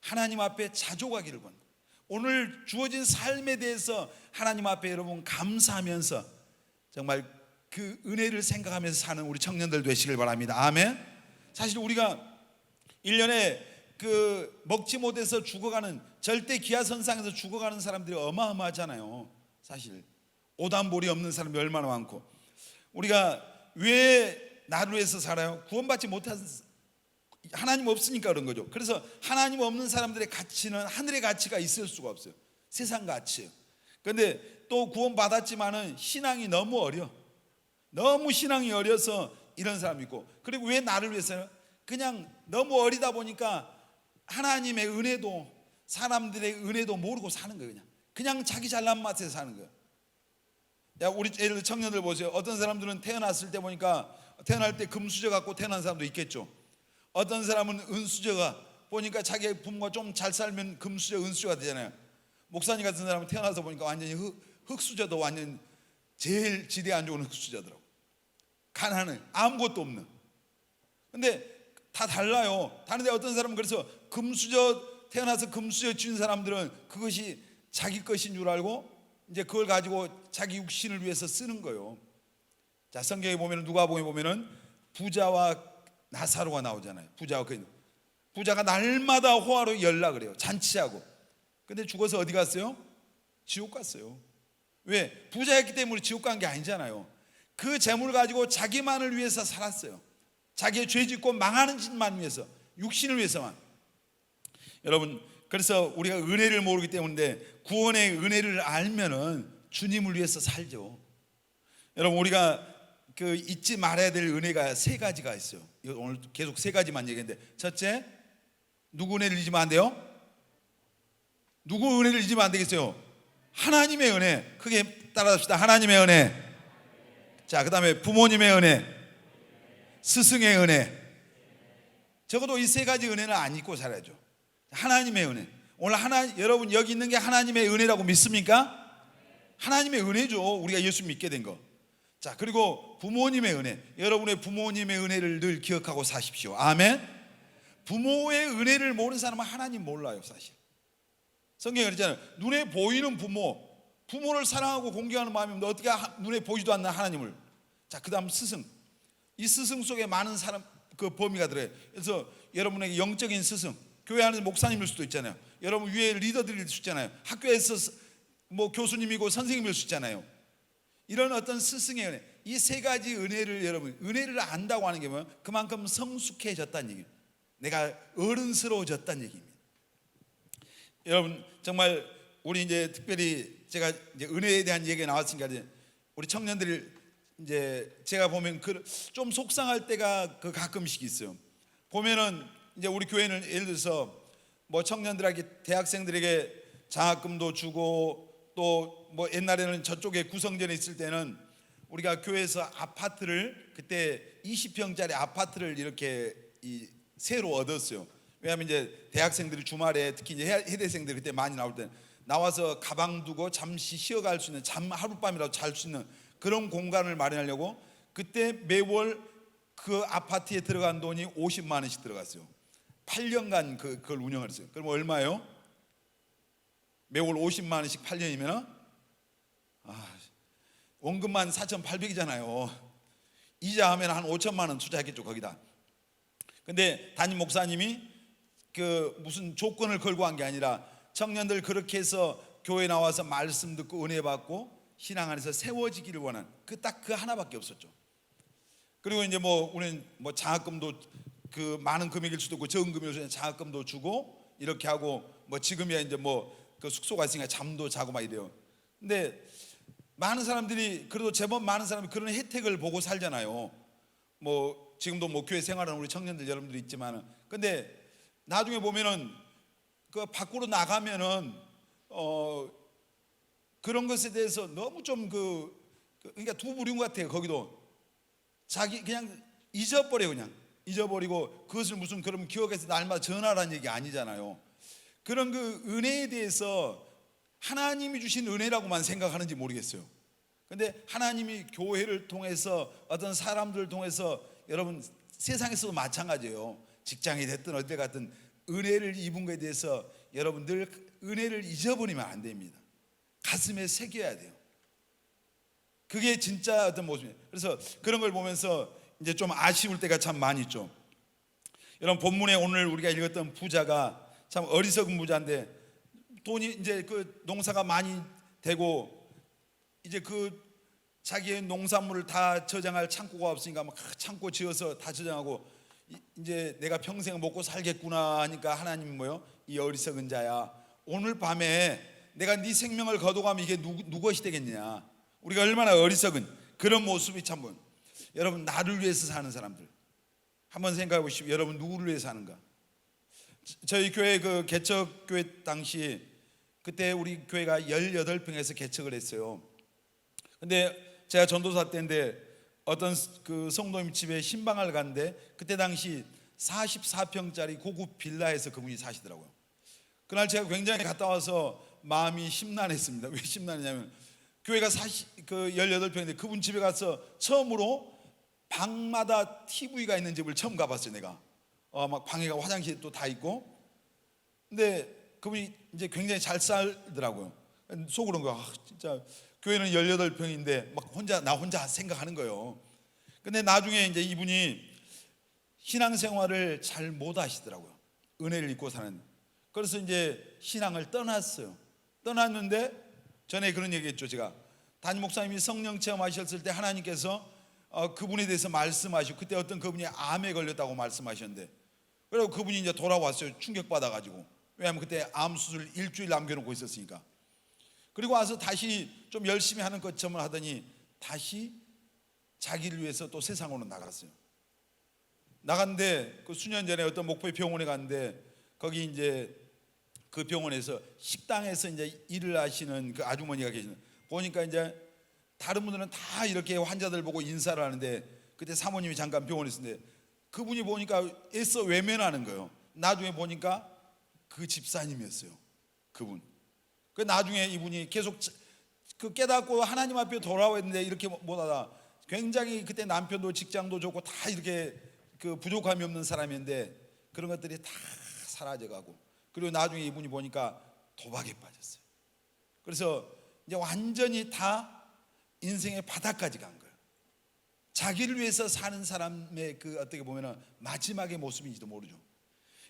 하나님 앞에 자족하기를 원한다. 오늘 주어진 삶에 대해서 하나님 앞에 여러분 감사하면서 정말 그 은혜를 생각하면서 사는 우리 청년들 되시길 바랍니다. 아멘. 사실 우리가 1년에 그 먹지 못해서 죽어가는, 절대 기아선상에서 죽어가는 사람들이 어마어마하잖아요. 사실 오단볼이 없는 사람이 얼마나 많고. 우리가 왜 나를 위해서 살아요? 구원받지 못한, 하나님 없으니까 그런 거죠. 그래서 하나님 없는 사람들의 가치는 하늘의 가치가 있을 수가 없어요. 세상 가치예요. 그런데 또 구원받았지만은 신앙이 너무 어려. 너무 신앙이 어려서 이런 사람이 있고, 그리고 왜 나를 위해서요? 그냥 너무 어리다 보니까 하나님의 은혜도 사람들의 은혜도 모르고 사는 거예요. 그냥 자기 잘난 맛에 사는 거예요. 야, 우리 예를 들어 청년들 보세요. 어떤 사람들은 태어났을 때 보니까 태어날 때 금수저 갖고 태어난 사람도 있겠죠. 어떤 사람은 은수저가 보니까 자기 부모가 좀 잘 살면 금수저, 은수저가 되잖아요. 목사님 같은 사람은 태어나서 보니까 완전히 흙수저도 완전 제일 지대 안 좋은 흙수저더라고. 가난해, 아무것도 없는. 근데 다 달라요. 다른데 어떤 사람은 그래서 금수저, 태어나서 금수저 쥔 사람들은 그것이 자기 것인 줄 알고 이제 그걸 가지고 자기 육신을 위해서 쓰는 거예요. 자, 성경에 보면, 누가복음에 보면은 부자와 나사로가 나오잖아요. 부자가 날마다 호화로 연락을 해요. 잔치하고. 근데 죽어서 어디 갔어요? 지옥 갔어요. 왜? 부자였기 때문에 지옥 간 게 아니잖아요. 그 재물을 가지고 자기만을 위해서 살았어요. 자기의 죄 짓고 망하는 짓만 위해서, 육신을 위해서만. 여러분, 그래서 우리가 은혜를 모르기 때문에 구원의 은혜를 알면은 주님을 위해서 살죠. 여러분, 우리가 그 잊지 말아야 될 은혜가 세 가지가 있어요. 오늘 계속 세 가지만 얘기했는데, 첫째, 누구 은혜를 잊으면 안 돼요? 누구 은혜를 잊으면 안 되겠어요? 하나님의 은혜. 크게 따라합시다. 하나님의 은혜. 자, 그 다음에 부모님의 은혜, 스승의 은혜. 적어도 이 세 가지 은혜는 안 잊고 살아야죠. 하나님의 은혜. 오늘 여러분 여기 있는 게 하나님의 은혜라고 믿습니까? 하나님의 은혜죠. 우리가 예수 믿게 된 거. 자, 그리고 부모님의 은혜. 여러분의 부모님의 은혜를 늘 기억하고 사십시오. 아멘. 부모의 은혜를 모르는 사람은 하나님 몰라요, 사실. 성경에 그랬잖아요. 눈에 보이는 부모를 사랑하고 공경하는 마음이면 어떻게 눈에 보이지도 않는 하나님을. 자, 그 다음 스승. 이 스승 속에 많은 사람 그 범위가 들어요. 그래서 여러분에게 영적인 스승, 교회 안에서 목사님일 수도 있잖아요. 여러분 위에 리더들일 수 있잖아요. 학교에서 뭐 교수님이고 선생님일 수 있잖아요. 이런 어떤 스승의 은혜, 이 세 가지 은혜를, 여러분 은혜를 안다고 하는 게 뭐예요? 그만큼 성숙해졌다는 얘기예요. 내가 어른스러워졌다는 얘기입니다. 여러분, 정말 우리 이제 특별히 제가 이제 은혜에 대한 얘기가 나왔으니까 우리 청년들이 이제 제가 보면 좀 속상할 때가 가끔씩 있어요. 보면은 이제 우리 교회는 예를 들어서 뭐 청년들에게, 대학생들에게 장학금도 주고, 또 뭐 옛날에는 저쪽에 구성전에 있을 때는 우리가 교회에서 아파트를, 그때 20평짜리 아파트를 이렇게 새로 얻었어요. 왜냐하면 이제 대학생들이 주말에, 특히 이제 해대생들이 그때 많이 나올 때 나와서 가방 두고 잠시 쉬어갈 수 있는, 하룻밤이라도 잘 수 있는 그런 공간을 마련하려고 그때 매월 그 아파트에 들어간 돈이 50만 원씩 들어갔어요. 8년간 그걸 운영을 했어요. 그럼 얼마예요? 매월 50만 원씩 8년이면 원금만 4,800이잖아요. 이자 하면 한 5천만 원 투자했겠죠, 거기다. 근데 담임 목사님이 그 무슨 조건을 걸고 한 게 아니라 청년들 그렇게 해서 교회 나와서 말씀 듣고 은혜 받고 신앙 안에서 세워지기를 원한 그 하나밖에 없었죠. 그리고 이제 뭐 우리는 뭐 장학금도 그 많은 금액일 수도 있고 적은 금액일 수도 있고 장학금도 주고 이렇게 하고, 뭐 지금이야 이제 뭐 그 숙소가 있으니까 잠도 자고 막 이래요. 근데 많은 사람들이, 그래도 제법 많은 사람이 그런 혜택을 보고 살잖아요. 뭐 지금도 뭐 교회 생활하는 우리 청년들 여러분들이 있지만은, 근데 나중에 보면은 그 밖으로 나가면은 그런 것에 대해서 너무 좀 그러니까 두부린 것 같아요. 거기도 자기 그냥 잊어버리고 그것을 무슨 그럼 기억해서 날마다 전하라는 얘기 아니잖아요. 그런 그 은혜에 대해서 하나님이 주신 은혜라고만 생각하는지 모르겠어요. 근데 하나님이 교회를 통해서, 어떤 사람들을 통해서, 여러분 세상에서도 마찬가지예요. 직장이 됐든 어디 갔든 은혜를 입은 것에 대해서 여러분 늘 은혜를 잊어버리면 안 됩니다. 가슴에 새겨야 돼요. 그게 진짜 어떤 모습이에요. 그래서 그런 걸 보면서 이제 좀 아쉬울 때가 참 많이 있죠. 여러분, 본문에 오늘 우리가 읽었던 부자가 참 어리석은 부자인데, 돈이 이제 그 농사가 많이 되고 이제 그 자기의 농산물을 다 저장할 창고가 없으니까 막 창고 지어서 다 저장하고, 이제 내가 평생 먹고 살겠구나 하니까 하나님이 뭐요? 이 어리석은 자야, 오늘 밤에 내가 네 생명을 거둬가면 이게 누구 것이 되겠냐. 우리가 얼마나 어리석은 그런 모습이 참. 여러분, 나를 위해서 사는 사람들 한번 생각해 보십시오. 여러분 누구를 위해서 사는가? 저희 교회 그 개척 교회 당시, 그때 우리 교회가 18평에서 개척을 했어요. 근데 제가 전도사 때인데 어떤 그 성도님 집에 신방을 갔는데 그때 당시 44평짜리 고급 빌라에서 그분이 사시더라고요. 그날 제가 굉장히 갔다 와서 마음이 심란했습니다. 왜 심란했냐면 교회가 18평인데 그분 집에 가서 처음으로 방마다 TV가 있는 집을 처음 가봤어요. 내가 막 방에가 화장실도 다 있고, 근데 그분이 이제 굉장히 잘 살더라고요. 속으로는 진짜 교회는 18평인데 막 나 혼자 생각하는 거예요. 근데 나중에 이제 이분이 신앙생활을 잘 못 하시더라고요. 은혜를 잊고 사는. 그래서 이제 신앙을 떠났어요. 떠났는데 전에 그런 얘기했죠. 제가 담임 목사님이 성령 체험하셨을 때 하나님께서 그분에 대해서 말씀하시고, 그때 어떤 그분이 암에 걸렸다고 말씀하셨는데, 그리고 그분이 이제 돌아왔어요. 충격받아 가지고. 왜냐하면 그때 암 수술 일주일 남겨놓고 있었으니까. 그리고 와서 다시 좀 열심히 하는 것처럼 하더니 다시 자기를 위해서 또 세상으로 나갔어요. 나갔는데 그 수년 전에 어떤 목포의 병원에 갔는데, 거기 이제 그 병원에서 식당에서 이제 일을 하시는 그 아주머니가 계시는, 보니까 이제 다른 분들은 다 이렇게 환자들 보고 인사를 하는데, 그때 사모님이 잠깐 병원에 있었는데 그분이 보니까 애써 외면하는 거예요. 나중에 보니까 그 집사님이었어요. 그분. 그 나중에 이분이 계속 그 깨닫고 하나님 앞에 돌아왔는데, 이렇게 못하다 굉장히 그때 남편도 직장도 좋고 다 이렇게 그 부족함이 없는 사람인데, 그런 것들이 다 사라져가고, 그리고 나중에 이분이 보니까 도박에 빠졌어요. 그래서 이제 완전히 다 인생의 바닥까지 간 거예요. 자기를 위해서 사는 사람의 그 어떻게 보면 마지막의 모습인지도 모르죠.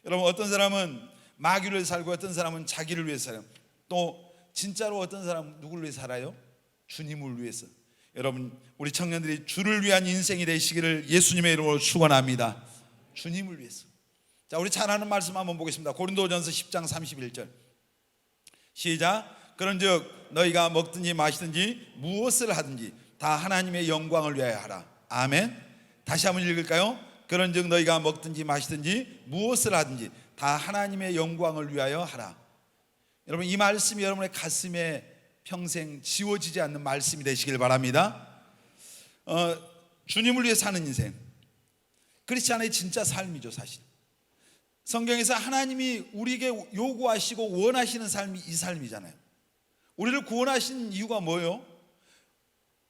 여러분, 어떤 사람은 마귀를 위해 살고, 어떤 사람은 자기를 위해 살아요. 또 진짜로 어떤 사람은 누구를 위해 살아요? 주님을 위해서. 여러분, 우리 청년들이 주를 위한 인생이 되시기를 예수님의 이름으로 축원합니다. 주님을 위해서. 자, 우리 잘 아는 말씀 한번 보겠습니다. 고린도전서 10장 31절 시작. 그런즉 너희가 먹든지 마시든지 무엇을 하든지 다 하나님의 영광을 위하여 하라. 아멘. 다시 한번 읽을까요? 그런즉 너희가 먹든지 마시든지 무엇을 하든지 다 하나님의 영광을 위하여 하라. 여러분, 이 말씀이 여러분의 가슴에 평생 지워지지 않는 말씀이 되시길 바랍니다. 주님을 위해 사는 인생, 크리스찬의 진짜 삶이죠. 사실 성경에서 하나님이 우리에게 요구하시고 원하시는 삶이 이 삶이잖아요. 우리를 구원하신 이유가 뭐예요?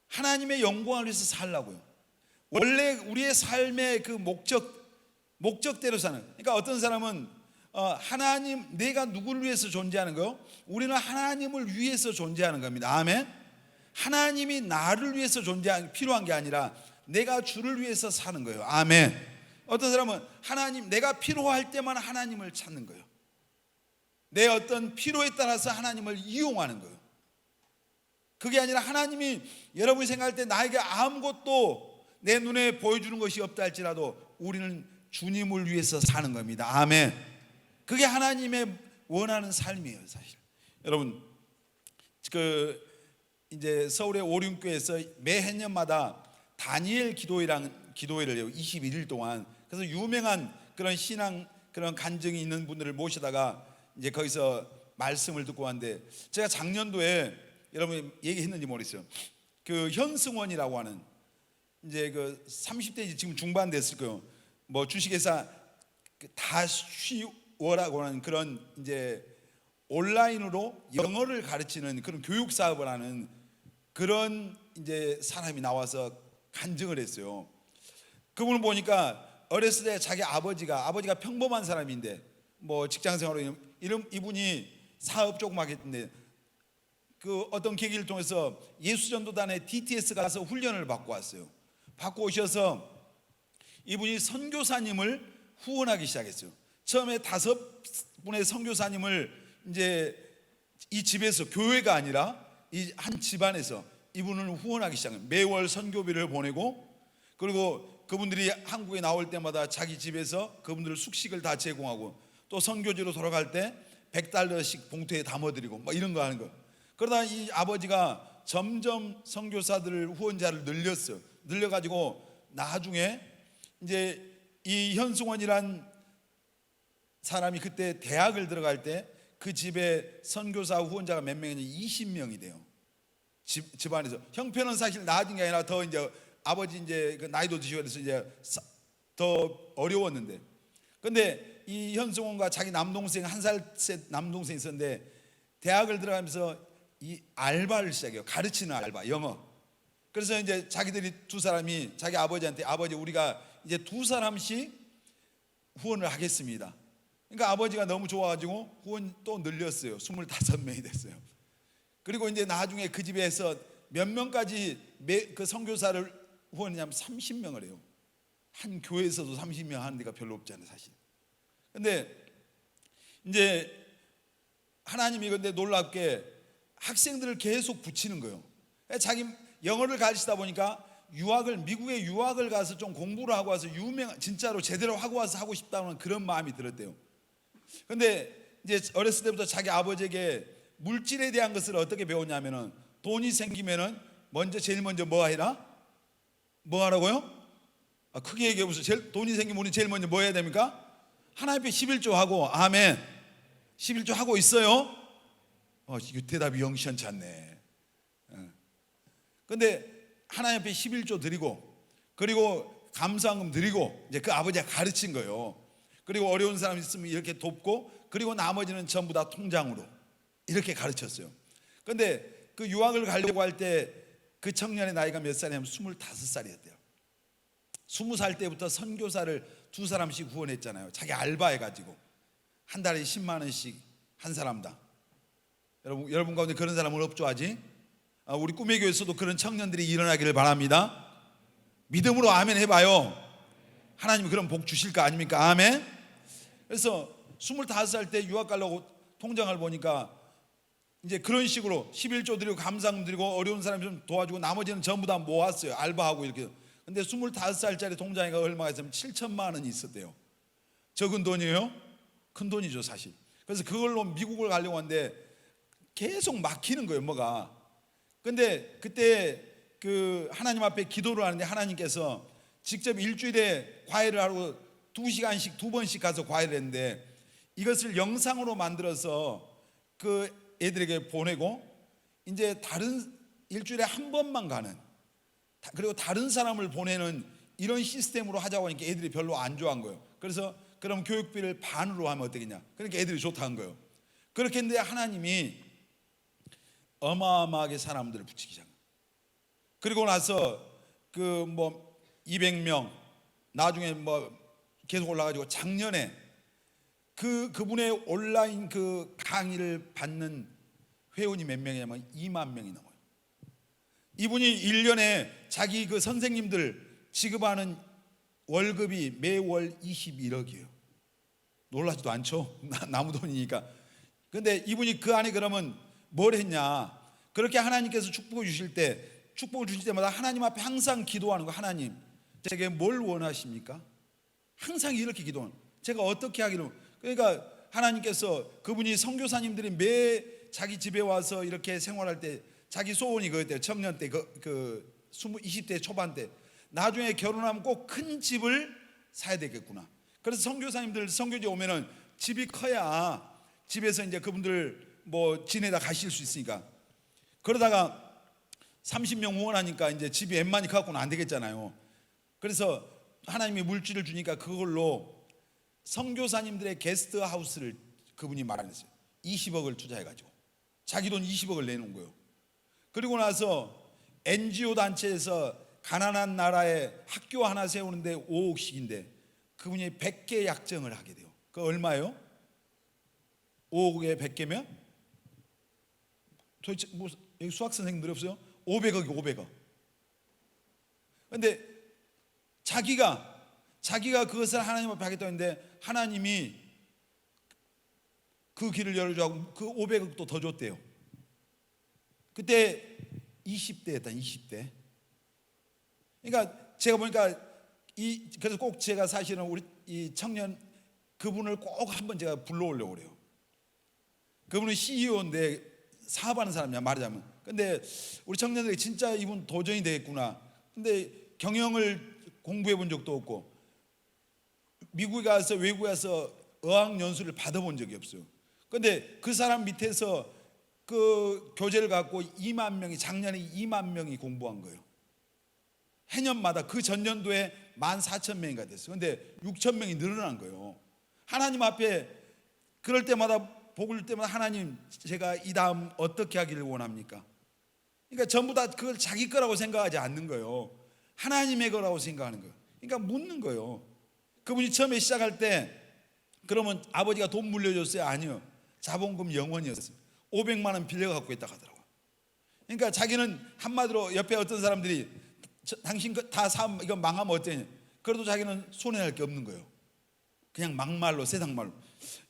하나님의 영광을 위해서 살라고요. 원래 우리의 삶의 그 목적대로 사는. 그러니까 어떤 사람은 하나님, 내가 누구를 위해서 존재하는 거요? 우리는 하나님을 위해서 존재하는 겁니다. 아멘. 하나님이 나를 위해서 필요한 게 아니라 내가 주를 위해서 사는 거예요. 아멘. 어떤 사람은 하나님, 내가 필요할 때만 하나님을 찾는 거예요. 내 어떤 필요에 따라서 하나님을 이용하는 거예요. 그게 아니라 하나님이 여러분이 생각할 때 나에게 아무것도 내 눈에 보여주는 것이 없다 할지라도 우리는 주님을 위해서 사는 겁니다. 아멘. 그게 하나님의 원하는 삶이에요. 사실 여러분, 이제 서울의 오륜교에서 매해년마다 다니엘 기도회를 해요. 21일 동안. 그래서 유명한 그런 신앙, 그런 간증이 있는 분들을 모시다가 이제 거기서 말씀을 듣고 왔는데, 제가 작년도에 여러분 얘기했는지 모르겠어요. 그 현승원이라고 하는, 이제 그 30대 지금 중반 됐을 거예요. 뭐 주식회사 다쉬워라고 하는 그런 이제 온라인으로 영어를 가르치는 그런 교육 사업을 하는 그런 이제 사람이 나와서 간증을 했어요. 그분을 보니까 어렸을 때 자기 아버지가 평범한 사람인데, 뭐 직장 생활로 이분이 사업 조그맣게 했는데, 그 어떤 계기를 통해서 예수전도단에 DTS 가서 훈련을 받고 왔어요. 받고 오셔서 이분이 선교사님을 후원하기 시작했어요. 처음에 5분의 선교사님을 이제 이 집에서, 교회가 아니라 이 한 집안에서 이분을 후원하기 시작해요. 매월 선교비를 보내고, 그리고 그분들이 한국에 나올 때마다 자기 집에서 그분들 숙식을 다 제공하고, 또 선교지로 돌아갈 때 $100씩 봉투에 담아드리고 뭐 이런 거 하는 거. 그러다 이 아버지가 점점 선교사들 후원자를 늘렸어요. 늘려가지고 나중에 이제 이 현승원이란 사람이 그때 대학을 들어갈 때 그 집에 선교사 후원자가 몇 명이냐, 20명이 돼요. 집안에서. 형편은 사실 나아진 게 아니라 더 이제 아버지 이제 그 나이도 드시고 그래서 이제 더 어려웠는데, 근데 이 현승원과 자기 남동생, 1살 남동생이 있었는데, 대학을 들어가면서 이 알바를 시작해요. 가르치는 알바, 영어. 그래서 이제 자기들이 두 사람이 자기 아버지한테, 아버지, 우리가 이제 2사람씩 후원을 하겠습니다. 그러니까 아버지가 너무 좋아가지고 후원 또 늘렸어요. 25명이 됐어요. 그리고 이제 나중에 그 집에서 몇 명까지 그 선교사를 후원했냐면 30명을 해요. 한 교회에서도 30명 하는 데가 별로 없잖아요, 사실. 근데 이제 하나님이 근데 놀랍게 학생들을 계속 붙이는 거예요. 자기 영어를 가르치다 보니까 미국에 유학을 가서 좀 공부를 하고 와서 진짜로 제대로 하고 와서 하고 싶다는 그런 마음이 들었대요. 근데 이제 어렸을 때부터 자기 아버지에게 물질에 대한 것을 어떻게 배웠냐면은, 돈이 생기면은 제일 먼저 뭐 해라? 뭐 하라고요? 크게 얘기해 보세요. 돈이 생기면 우리 제일 먼저 뭐 해야 됩니까? 하나님 앞에 11조 하고. 아멘. 11조 하고 있어요? 이거 대답이 영시원치 않네. 근데 하나님 앞에 11조 드리고, 그리고 감사헌금 드리고, 이제 그 아버지가 가르친 거예요. 그리고 어려운 사람 있으면 이렇게 돕고, 그리고 나머지는 전부 다 통장으로 이렇게 가르쳤어요. 근데 그 유학을 가려고 할 때 그 청년의 나이가 몇 살이냐면 25살이었대요. 20살 때부터 선교사를 2사람씩 후원했잖아요. 자기 알바해가지고 한 달에 10만 원씩 한 사람당. 여러분 가운데 그런 사람은 없죠 아직? 우리 꿈의 교회에서도 그런 청년들이 일어나기를 바랍니다. 믿음으로 아멘 해봐요. 하나님이 그런 복 주실 거 아닙니까? 아멘. 그래서 25살 때 유학 가려고 통장을 보니까 이제 그런 식으로 11조 드리고 감사금 드리고 어려운 사람 좀 도와주고 나머지는 전부 다 모았어요. 알바하고 이렇게. 근데 25살짜리 통장에 얼마가 있으면 7천만 원이 있었대요. 적은 돈이에요? 큰 돈이죠 사실. 그래서 그걸로 미국을 가려고 하는데 계속 막히는 거예요 뭐가. 근데 그때 그 하나님 앞에 기도를 하는데 하나님께서 직접 일주일에 과외를 하고 2시간씩 2번씩 가서 과외를 했는데, 이것을 영상으로 만들어서 그 애들에게 보내고, 이제 다른 일주일에 한 번만 가는, 그리고 다른 사람을 보내는 이런 시스템으로 하자고 하니까 애들이 별로 안 좋아한 거예요. 그래서 그럼 교육비를 반으로 하면 어떻겠냐. 그러니까 애들이 좋다는 거예요. 그렇게 했는데 하나님이 어마어마하게 사람들을 붙이기 시작해요. 그리고 나서 그 200명, 나중에 계속 올라가지고 작년에 그분의 온라인 그 강의를 받는 회원이 몇 명이냐면 2만 명이 넘어요. 이분이 1년에 자기 그 선생님들 지급하는 월급이 매월 21억이에요. 놀라지도 않죠? 나무 돈이니까. 근데 이분이 그 안에 그러면 뭘 했냐? 그렇게 하나님께서 축복을 주실 때마다 하나님 앞에 항상 기도하는 거. 하나님, 제게 뭘 원하십니까? 항상 이렇게 기도하는. 제가 어떻게 하기를. 그러니까 하나님께서 그분이 선교사님들이 매 자기 집에 와서 이렇게 생활할 때 자기 소원이 그거였대요. 청년 때 20대 초반 때 나중에 결혼하면 꼭 큰 집을 사야 되겠구나. 그래서 선교사님들 선교지 오면은 집이 커야 집에서 이제 그분들 지내다 가실 수 있으니까. 그러다가 30명 후원하니까 이제 집이 웬만히 갖고는 안 되겠잖아요. 그래서 하나님이 물질을 주니까 그걸로 선교사님들의 게스트하우스를 그분이 마련했어요. 20억을 투자해가지고 자기 돈 20억을 내놓은 거예요. 그리고 나서 NGO 단체에서 가난한 나라에 학교 하나 세우는데 5억씩인데 그분이 100개 약정을 하게 돼요. 그 얼마예요? 5억에 100개면? 도대체 여기 수학 선생님들 없어요? 500억이 500억. 근데 자기가 그것을 하나님 앞에 하겠다고 했는데 하나님이 그 길을 열어주고 그 500억도 더 줬대요. 그때 20대였다. 20대. 그러니까 제가 보니까 그래서 꼭 제가 사실은 우리 이 청년 그분을 꼭 한번 제가 불러오려고 그래요. 그분은 CEO인데 사업하는 사람이야 말하자면. 근데 우리 청년들이 진짜 이분 도전이 되겠구나. 근데 경영을 공부해 본 적도 없고 미국에 가서 외국에 가서 어학연수를 받아본 적이 없어요. 근데 그 사람 밑에서 그 교재를 갖고 2만 명이 작년에 2만 명이 공부한 거예요. 해년마다 그 전년도에 14,000명이가 됐어요. 근데 6,000명이 늘어난 거예요. 하나님 앞에 그럴 때마다 복을 때마다 하나님 제가 이 다음 어떻게 하기를 원합니까? 그러니까 전부 다 그걸 자기 거라고 생각하지 않는 거예요. 하나님의 거라고 생각하는 거예요. 그러니까 묻는 거예요. 그분이 처음에 시작할 때 그러면 아버지가 돈 물려줬어요? 아니요. 자본금 0원이었어요. 500만 원 빌려 갖고 있다고 하더라고요. 그러니까 자기는 한마디로 옆에 어떤 사람들이 당신 다 이거 망하면 어쩌냐. 그래도 자기는 손해할 게 없는 거예요. 그냥 막말로 세상 말로.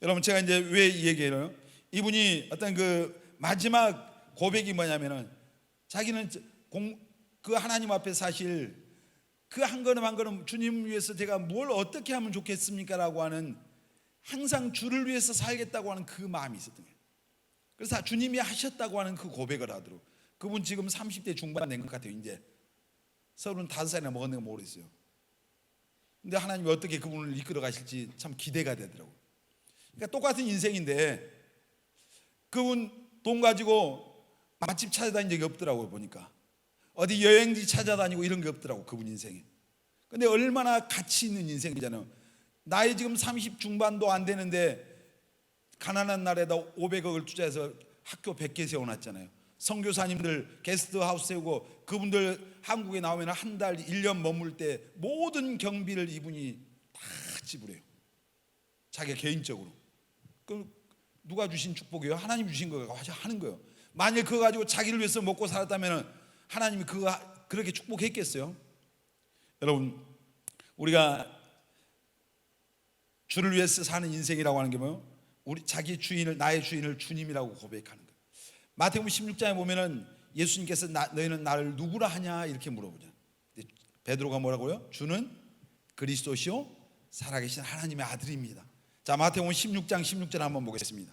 여러분 제가 이제 왜 이 얘기해요? 이분이 어떤 그 마지막 고백이 뭐냐면은 자기는 그 하나님 앞에 사실 그 한 걸음 한 걸음 주님 위해서 제가 뭘 어떻게 하면 좋겠습니까? 라고 하는, 항상 주를 위해서 살겠다고 하는 그 마음이 있었던 거예요. 그래서 주님이 하셨다고 하는 그 고백을 하도록. 그분 지금 30대 중반 된 것 같아요. 이제 35살이나 먹었는가 모르겠어요. 근데 하나님이 어떻게 그분을 이끌어 가실지 참 기대가 되더라고요. 그러니까 똑같은 인생인데 그분 돈 가지고 맛집 찾아다닌 적이 없더라고요. 보니까 어디 여행지 찾아다니고 이런 게 없더라고, 그분 인생에. 근데 얼마나 가치 있는 인생이잖아요. 나이 지금 30 중반도 안 되는데 가난한 나라에다 500억을 투자해서 학교 100개 세워놨잖아요. 선교사님들 게스트하우스 세우고, 그분들 한국에 나오면 한 달 1년 머물 때 모든 경비를 이분이 다 지불해요. 자기가 개인적으로. 그 누가 주신 축복이에요? 하나님 주신 거가 하는 거예요. 만일 그거 가지고 자기를 위해서 먹고 살았다면 하나님이 그렇게 축복했겠어요? 여러분, 우리가 주를 위해서 사는 인생이라고 하는 게 뭐예요? 우리 자기 주인을, 나의 주인을 주님이라고 고백하는 거예요. 마태복음 16장에 보면은 예수님께서 너희는 나를 누구라 하냐 이렇게 물어보잖아요. 베드로가 뭐라고요? 주는 그리스도시요 살아계신 하나님의 아들입니다. 자, 마태복음 16장 16절 한번 보겠습니다.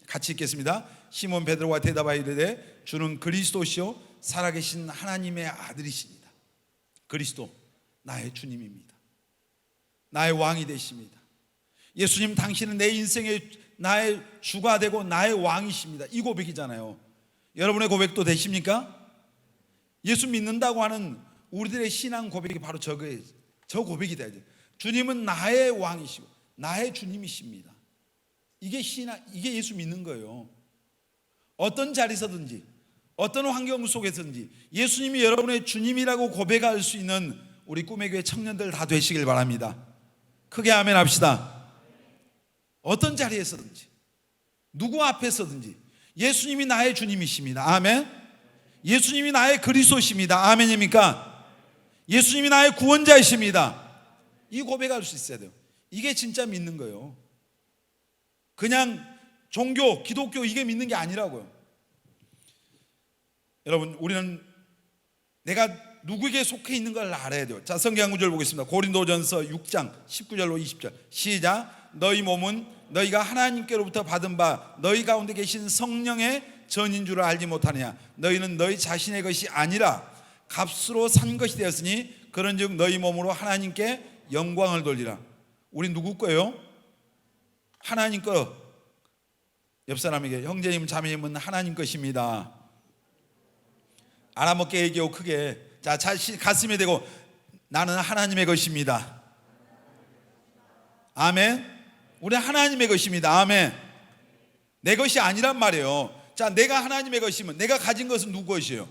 같이 읽겠습니다. 시몬 베드로가 대답하여 이르되 주는 그리스도시요 살아계신 하나님의 아들이십니다. 그리스도 나의 주님입니다. 나의 왕이 되십니다. 예수님, 당신은 내 인생의 나의 주가 되고 나의 왕이십니다. 이 고백이잖아요. 여러분의 고백도 되십니까? 예수 믿는다고 하는 우리들의 신앙 고백이 바로 저거예요. 저 고백이 돼야죠. 주님은 나의 왕이시고 나의 주님이십니다. 이게 신앙, 이게 예수 믿는 거예요. 어떤 자리서든지 어떤 환경 속에서든지 예수님이 여러분의 주님이라고 고백할 수 있는 우리 꿈의 교회 청년들 다 되시길 바랍니다. 크게 아멘 합시다. 어떤 자리에서든지 누구 앞에서든지 예수님이 나의 주님이십니다. 아멘. 예수님이 나의 그리스도십니다. 아멘입니까? 예수님이 나의 구원자이십니다. 이 고백할 수 있어야 돼요. 이게 진짜 믿는 거예요. 그냥 종교, 기독교 이게 믿는 게 아니라고요. 여러분, 우리는 내가 누구에게 속해 있는 걸 알아야 돼요. 자, 성경 구절 보겠습니다. 고린도전서 6장 19절로 20절 시작. 너희 몸은 너희가 하나님께로부터 받은 바 너희 가운데 계신 성령의 전인 줄을 알지 못하느냐. 너희는 너희 자신의 것이 아니라 값으로 산 것이 되었으니 그런즉 너희 몸으로 하나님께 영광을 돌리라. 우리 누구 거예요? 하나님 거. 옆 사람에게 형제님 자매님은 하나님 것입니다. 알아먹게 얘기하고 크게. 자, 가슴에 대고 나는 하나님의 것입니다. 아멘. 우리 하나님의 것입니다. 아멘. 내 것이 아니란 말이에요. 자, 내가 하나님의 것이면 내가 가진 것은 누구 것이에요?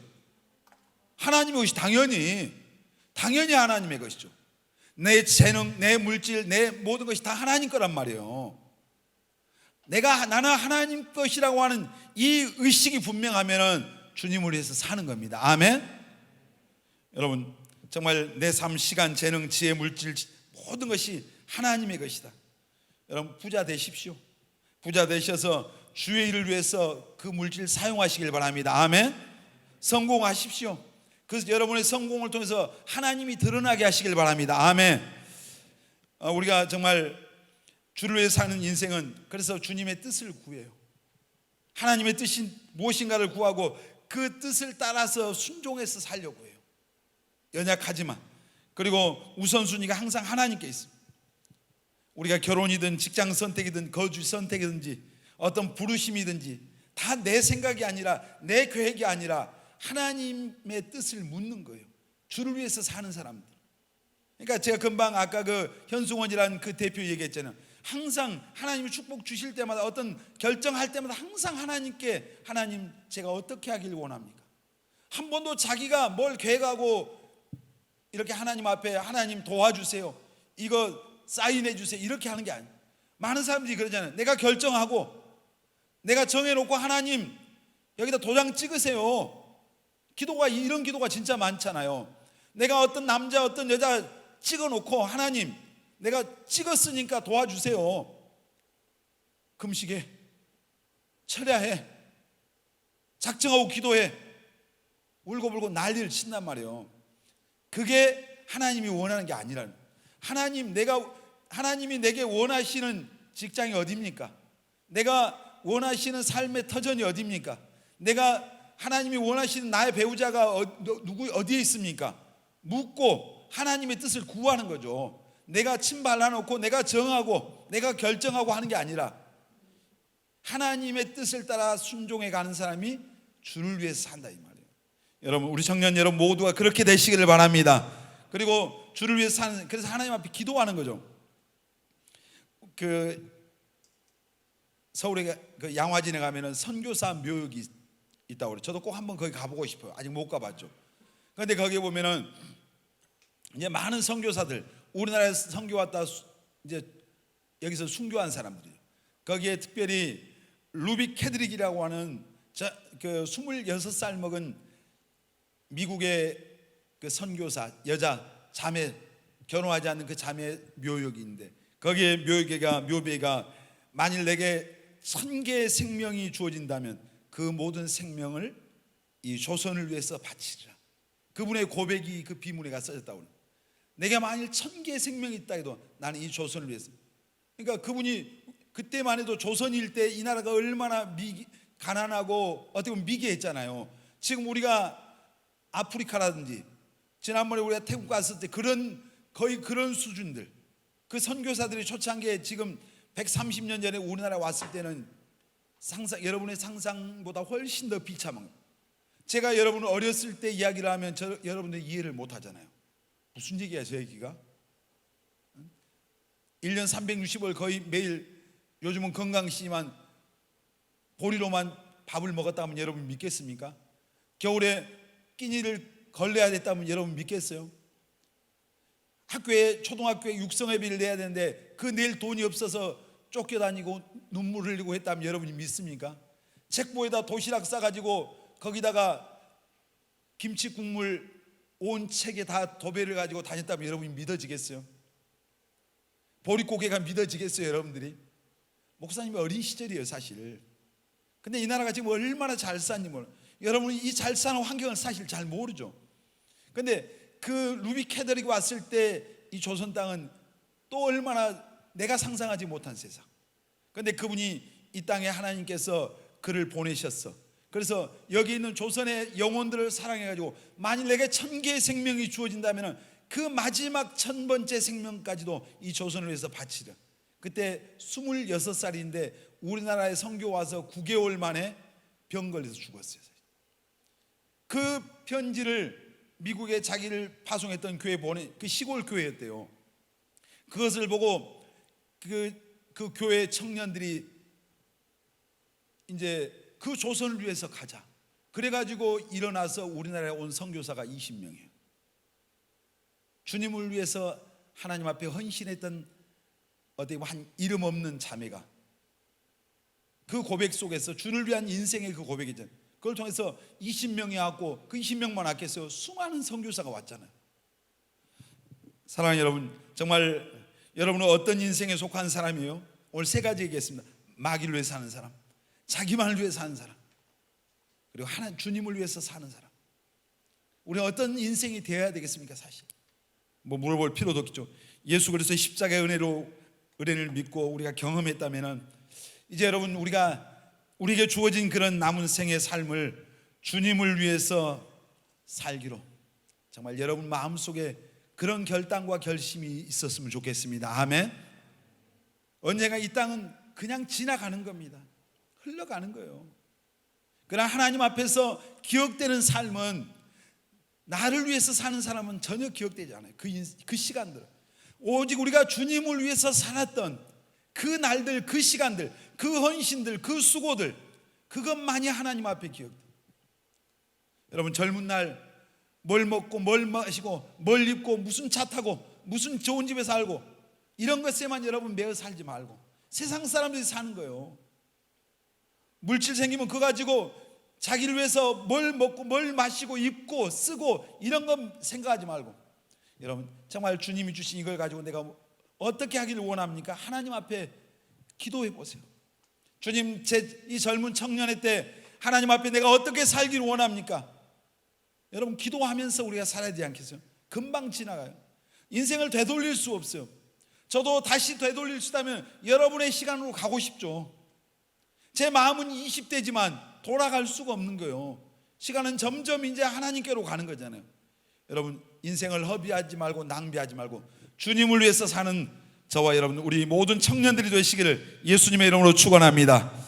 하나님의 것이 당연히 하나님의 것이죠. 내 재능, 내 물질, 내 모든 것이 다 하나님 거란 말이에요. 나는 하나님 것이라고 하는 이 의식이 분명하면은 주님을 위해서 사는 겁니다. 아멘. 여러분, 정말 내 삶, 시간, 재능, 지혜, 물질 모든 것이 하나님의 것이다. 여러분, 부자 되십시오. 부자 되셔서 주의 일을 위해서 그 물질 사용하시길 바랍니다. 아멘. 성공하십시오. 그래서 여러분의 성공을 통해서 하나님이 드러나게 하시길 바랍니다. 아멘. 우리가 정말 주를 위해 사는 인생은 그래서 주님의 뜻을 구해요. 하나님의 뜻이 무엇인가를 구하고 그 뜻을 따라서 순종해서 살려고 해요. 연약하지만. 그리고 우선순위가 항상 하나님께 있습니다. 우리가 결혼이든 직장 선택이든 거주 선택이든지 어떤 부르심이든지 다 내 생각이 아니라 내 계획이 아니라 하나님의 뜻을 묻는 거예요. 주를 위해서 사는 사람들. 그러니까 제가 금방 아까 그 현승원이라는 그 대표 얘기했잖아요. 항상 하나님이 축복 주실 때마다 어떤 결정할 때마다 항상 하나님께 하나님 제가 어떻게 하길 원합니까? 한 번도 자기가 뭘 계획하고 이렇게 하나님 앞에 하나님 도와주세요, 이거 사인해 주세요 이렇게 하는 게 아니에요. 많은 사람들이 그러잖아요. 내가 결정하고 내가 정해놓고 하나님 여기다 도장 찍으세요. 기도가 이런 기도가 진짜 많잖아요. 내가 어떤 남자 어떤 여자 찍어놓고 하나님 내가 찍었으니까 도와주세요. 금식해, 철야해, 작정하고 기도해. 울고불고 난리를 친단 말이에요. 그게 하나님이 원하는 게 아니라, 하나님이 내게 원하시는 직장이 어디입니까? 내가 원하시는 삶의 터전이 어디입니까? 하나님이 원하시는 나의 배우자가 어디에 있습니까? 묻고 하나님의 뜻을 구하는 거죠. 내가 침 발라놓고 내가 정하고 내가 결정하고 하는 게 아니라 하나님의 뜻을 따라 순종해 가는 사람이 주를 위해서 산다 이 말이에요. 여러분, 우리 청년 여러분 모두가 그렇게 되시기를 바랍니다. 그리고 주를 위해서 사는, 그래서 하나님 앞에 기도하는 거죠. 서울에 양화진에 가면은 선교사 묘역이 있다고 그래요. 저도 꼭 한번 거기 가보고 싶어요. 아직 못 가봤죠. 그런데 거기에 보면은 이제 많은 선교사들, 우리나라에서 선교 왔다 이제 여기서 순교한 사람들이에요. 거기에 특별히 루비 캐드릭이라고 하는 26살 먹은 미국의 그 선교사 여자 자매, 결혼하지 않는 그 자매 묘역이 있는데, 거기에 묘배가 만일 내게 1000개의 생명이 주어진다면 그 모든 생명을 이 조선을 위해서 바치리라. 그분의 고백이 그 비문에가 써졌다고 합니다. 내게 만일 1000개의 생명이 있다 해도 나는 이 조선을 위해서. 그러니까 그분이 그때만 해도 조선일 때 이 나라가 얼마나 가난하고 어떻게 보면 미개했잖아요. 지금 우리가 아프리카라든지 지난번에 우리가 태국 갔을 때 거의 그런 수준들, 그 선교사들이 초창한 게 지금 130년 전에 우리나라에 왔을 때는 여러분의 상상보다 훨씬 더 비참한 거예요. 제가 여러분 어렸을 때 이야기를 하면 여러분들 이해를 못 하잖아요. 무슨 얘기야 저 얘기가? 1년 365일 거의 매일, 요즘은 건강식이만 보리로만 밥을 먹었다면 여러분 믿겠습니까? 겨울에 끼니를 걸려야 됐다면 여러분 믿겠어요? 초등학교에 육성회비를 내야 되는데 그 낼 돈이 없어서 쫓겨다니고 눈물 흘리고 했다면 여러분이 믿습니까? 책보에다 도시락 싸가지고 거기다가 김치 국물 온 책에 다 도배를 가지고 다녔다면 여러분이 믿어지겠어요? 보릿고개가 믿어지겠어요 여러분들이? 목사님이 어린 시절이에요 사실. 근데 이 나라가 지금 얼마나 잘 사는지 몰라요. 여러분이 이 잘 사는 환경을 사실 잘 모르죠. 근데 그 루비 캐더릭이 왔을 때 이 조선 땅은 또 얼마나 내가 상상하지 못한 세상. 근데 그분이 이 땅에 하나님께서 그를 보내셨어. 그래서 여기 있는 조선의 영혼들을 사랑해가지고 만일 내게 1000개의 생명이 주어진다면 그 마지막 1000번째 생명까지도 이 조선을 위해서 바치려. 그때 26살인데 우리나라에 선교 와서 9개월 만에 병 걸려서 죽었어요. 그 편지를 미국에 자기를 파송했던 교회에 그 시골 교회였대요. 그것을 보고 그 교회 청년들이 이제 그 조선을 위해서 가자. 그래가지고 일어나서 우리나라에 온 선교사가 20명이에요. 주님을 위해서 하나님 앞에 헌신했던 어떻게 보면 한 이름 없는 자매가 그 고백 속에서 주를 위한 인생의 그 고백이잖아요. 그걸 통해서 20명이 왔고 그 20명만 왔겠어요. 수많은 선교사가 왔잖아요. 사랑하는 여러분, 정말 여러분은 어떤 인생에 속한 사람이에요? 오늘 3가지 얘기했습니다. 마귀를 위해서 사는 사람, 자기만을 위해서 사는 사람, 그리고 주님을 위해서 사는 사람. 우리가 어떤 인생이 되어야 되겠습니까? 사실 뭐 물어볼 필요도 없죠. 예수 그리스도의 십자가의 은혜를 믿고 우리가 경험했다면 이제 여러분 우리에게 주어진 그런 남은 생의 삶을 주님을 위해서 살기로 정말 여러분 마음속에 그런 결단과 결심이 있었으면 좋겠습니다. 아멘. 언젠가 이 땅은 그냥 지나가는 겁니다. 흘러가는 거예요. 그러나 하나님 앞에서 기억되는 삶은, 나를 위해서 사는 사람은 전혀 기억되지 않아요. 그 시간들, 오직 우리가 주님을 위해서 살았던 그 날들, 그 시간들, 그 헌신들, 그 수고들, 그것만이 하나님 앞에 기억돼요. 여러분 젊은 날 뭘 먹고 뭘 마시고 뭘 입고 무슨 차 타고 무슨 좋은 집에 살고 이런 것에만 여러분 매여 살지 말고 세상 사람들이 사는 거예요. 물질 생기면 그거 가지고 자기를 위해서 뭘 먹고 뭘 마시고 입고 쓰고 이런 거 생각하지 말고, 여러분 정말 주님이 주신 이걸 가지고 내가 어떻게 하기를 원합니까? 하나님 앞에 기도해 보세요. 주님, 이 젊은 청년의 때 하나님 앞에 내가 어떻게 살기를 원합니까? 여러분 기도하면서 우리가 살아야 되지 않겠어요? 금방 지나가요. 인생을 되돌릴 수 없어요. 저도 다시 되돌릴 수 있다면 여러분의 시간으로 가고 싶죠. 제 마음은 20대지만 돌아갈 수가 없는 거예요. 시간은 점점 이제 하나님께로 가는 거잖아요. 여러분 인생을 허비하지 말고 낭비하지 말고 주님을 위해서 사는 저와 여러분 우리 모든 청년들이 되시기를 예수님의 이름으로 축원합니다.